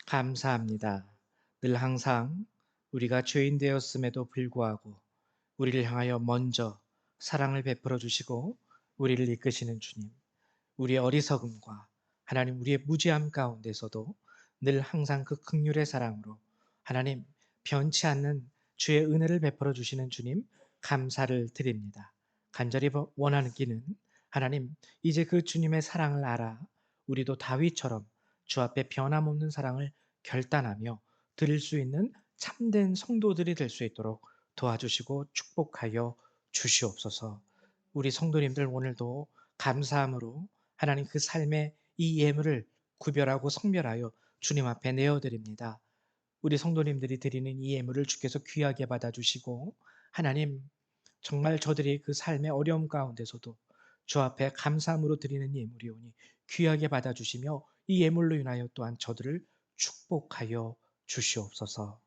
감사합니다. 늘 항상 우리가 죄인 되었음에도 불구하고 우리를 향하여 먼저 사랑을 베풀어 주시고 우리를 이끄시는 주님, 우리의 어리석음과 하나님 우리의 무지함 가운데서도 늘 항상 그 긍휼의 사랑으로 하나님 변치 않는 주의 은혜를 베풀어 주시는 주님, 감사를 드립니다. 간절히 원하는 기는 하나님, 이제 그 주님의 사랑을 알아 우리도 다윗처럼 주 앞에 변함없는 사랑을 결단하며 드릴 수 있는 참된 성도들이 될 수 있도록 도와주시고 축복하여 주시옵소서. 우리 성도님들 오늘도 감사함으로 하나님 그 삶의 이 예물을 구별하고 성별하여 주님 앞에 내어드립니다. 우리 성도님들이 드리는 이 예물을 주께서 귀하게 받아주시고 하나님, 정말 저들이 그 삶의 어려움 가운데서도 주 앞에 감사함으로 드리는 예물이오니 귀하게 받아주시며 이 예물로 인하여 또한 저들을 축복하여 주시옵소서.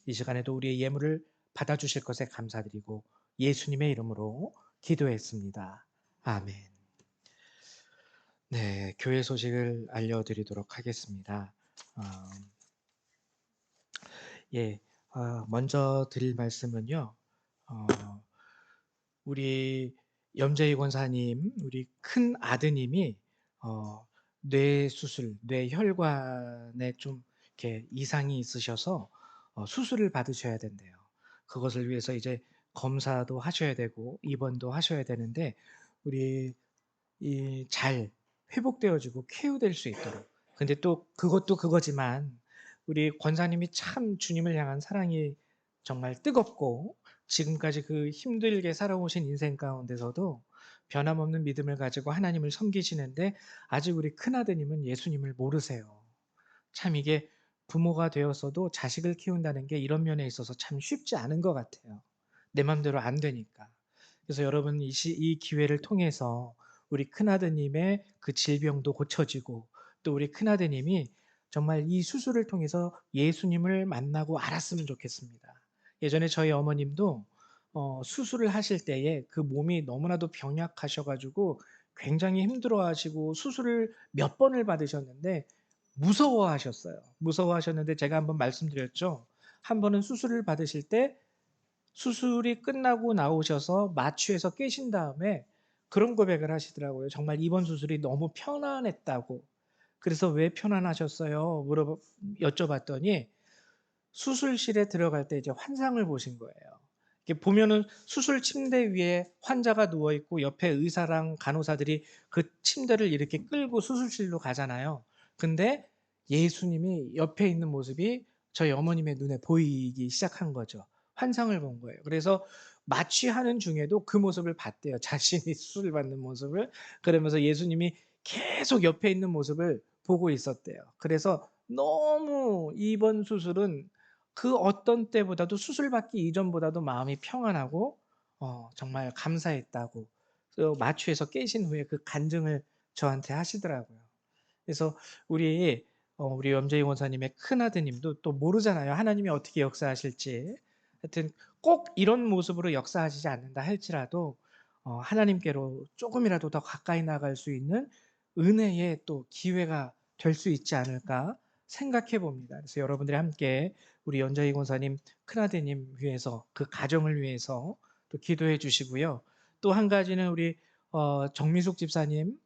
이 시간에도 우리의 예물을 받아주실 것에 감사드리고 예수님의 이름으로 기도했습니다. 아멘. 네, 교회 소식을 알려드리도록 하겠습니다. 어, 먼저 드릴 말씀은요. 어, 우리 염재희 권사님, 우리 큰 아드님이 뇌 수술, 뇌혈관에 좀 이렇게 이상이 있으셔서 수술을 받으셔야 된대요. 그것을 위해서 이제 검사도 하셔야 되고 입원도 하셔야 되는데 우리 잘 회복되어지고 쾌유될 수 있도록. 근데 또 그것도 그거지만 우리 권사님이 참 주님을 향한 사랑이 정말 뜨겁고 지금까지 그 힘들게 살아오신 인생 가운데서도 변함없는 믿음을 가지고 하나님을 섬기시는데 아직 우리 큰아드님은 예수님을 모르세요. 참 이게 부모가 되었어도 자식을 키운다는 게 이런 면에 있어서 참 쉽지 않은 것 같아요. 내 맘대로 안 되니까. 그래서 여러분 이 기회를 통해서 우리 큰아드님의 그 질병도 고쳐지고 또 우리 큰아드님이 정말 이 수술을 통해서 예수님을 만나고 알았으면 좋겠습니다. 예전에 저희 어머님도 수술을 하실 때에 그 몸이 너무나도 병약하셔가지고 굉장히 힘들어하시고 수술을 몇 번을 받으셨는데 무서워하셨어요. 무서워하셨는데 제가 한번 말씀드렸죠. 한 번은 수술을 받으실 때 수술이 끝나고 나오셔서 마취해서 깨신 다음에 그런 고백을 하시더라고요. 정말 이번 수술이 너무 편안했다고. 그래서 왜 편안하셨어요? 여쭤봤더니 수술실에 들어갈 때 이제 환상을 보신 거예요. 이렇게 보면은 수술 침대 위에 환자가 누워 있고 옆에 의사랑 간호사들이 그 침대를 이렇게 끌고 수술실로 가잖아요. 근데 예수님이 옆에 있는 모습이 저희 어머님의 눈에 보이기 시작한 거죠. 환상을 본 거예요. 그래서 마취하는 중에도 그 모습을 봤대요. 자신이 수술 받는 모습을. 그러면서 예수님이 계속 옆에 있는 모습을 보고 있었대요. 그래서 너무 이번 수술은 그 어떤 때보다도 수술 받기 이전보다도 마음이 평안하고 정말 감사했다고 마취해서 깨신 후에 그 간증을 저한테 하시더라고요. 그래서 우리 염재희 원사님의 큰 아드님도 또 모르잖아요. 하나님이 어떻게 역사하실지. 하여튼 꼭 이런 모습으로 역사하시지 않는다 할지라도 하나님께로 조금이라도 더 가까이 나갈 수 있는 은혜의 또 기회가 될 수 있지 않을까 생각해 봅니다. 그래서 여러분들이 함께 우리 연자희 권사님 큰아드님 위해서 그 가정을 위해서 또 기도해 주시고요. 또 한 가지는 우리 정미숙 집사님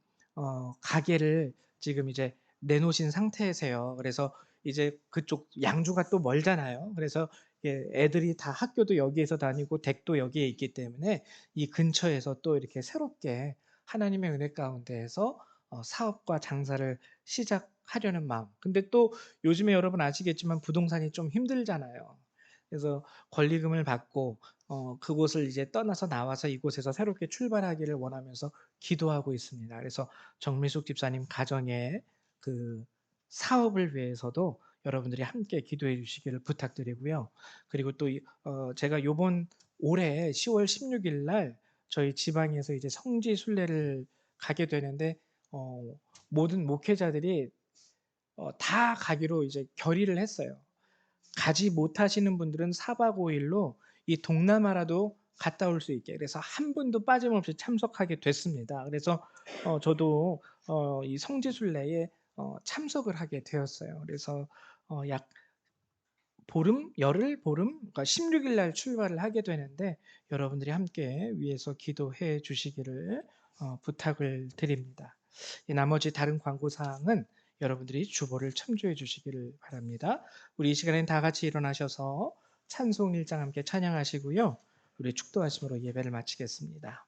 가게를 지금 이제 내놓으신 상태세요. 그래서 이제 그쪽 양주가 또 멀잖아요. 그래서 애들이 다 학교도 여기에서 다니고 댁도 여기에 있기 때문에 이 근처에서 또 이렇게 새롭게 하나님의 은혜 가운데에서 사업과 장사를 시작하려는 마음. 근데 또 요즘에 여러분 아시겠지만 부동산이 좀 힘들잖아요. 그래서 권리금을 받고 그곳을 이제 떠나서 나와서 이곳에서 새롭게 출발하기를 원하면서 기도하고 있습니다. 그래서 정미숙 집사님 가정의 그 사업을 위해서도 여러분들이 함께 기도해 주시기를 부탁드리고요. 그리고 또 제가 요번 올해 10월 16일 날 저희 지방에서 이제 성지 순례를 가게 되는데 모든 목회자들이 다 가기로 이제 결의를 했어요. 가지 못하시는 분들은 4박 5일로 이 동남아라도 갔다 올 수 있게 그래서 한 분도 빠짐없이 참석하게 됐습니다. 그래서 저도 이 성지순례에 참석을 하게 되었어요. 그래서 약 열흘 보름, 그러니까 16일 날 출발을 하게 되는데 여러분들이 함께 위해서 기도해 주시기를 부탁을 드립니다. 나머지 다른 광고 사항은 여러분들이 주보를 참조해 주시기를 바랍니다. 우리 이 시간엔 다 같이 일어나셔서 찬송 1장 함께 찬양하시고요. 우리 축도하심으로 예배를 마치겠습니다.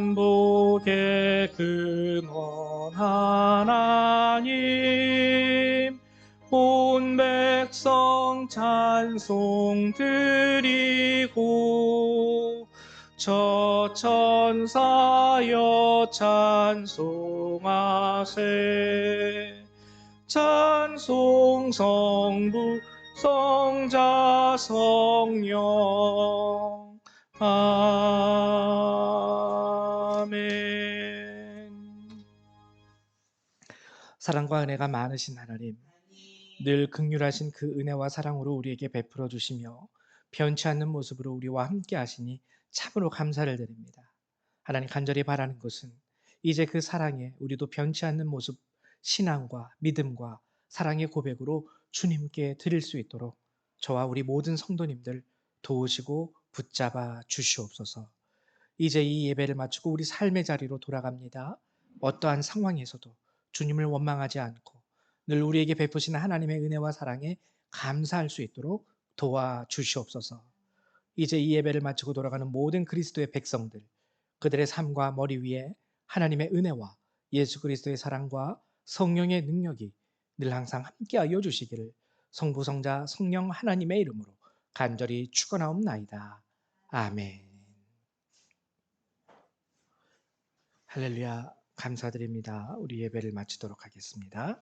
만복의 근원 하나님 온 백성 찬송 드리고 저 천사여 찬송하세 찬송 성부 성자 성령 아멘. 사랑과 은혜가 많으신 하나님, 늘 긍휼하신 그 은혜와 사랑으로 우리에게 베풀어 주시며 변치 않는 모습으로 우리와 함께 하시니 참으로 감사를 드립니다. 하나님, 간절히 바라는 것은 이제 그 사랑에 우리도 변치 않는 모습, 신앙과 믿음과 사랑의 고백으로 주님께 드릴 수 있도록 저와 우리 모든 성도님들 도우시고 붙잡아 주시옵소서. 이제 이 예배를 마치고 우리 삶의 자리로 돌아갑니다. 어떠한 상황에서도 주님을 원망하지 않고 늘 우리에게 베푸시는 하나님의 은혜와 사랑에 감사할 수 있도록 도와주시옵소서. 이제 이 예배를 마치고 돌아가는 모든 그리스도의 백성들, 그들의 삶과 머리 위에 하나님의 은혜와 예수 그리스도의 사랑과 성령의 능력이 늘 항상 함께하여 주시기를 성부, 성자, 성령 하나님의 이름으로 간절히 축원하옵나이다. 아멘. 할렐루야, 감사드립니다. 우리 예배를 마치도록 하겠습니다.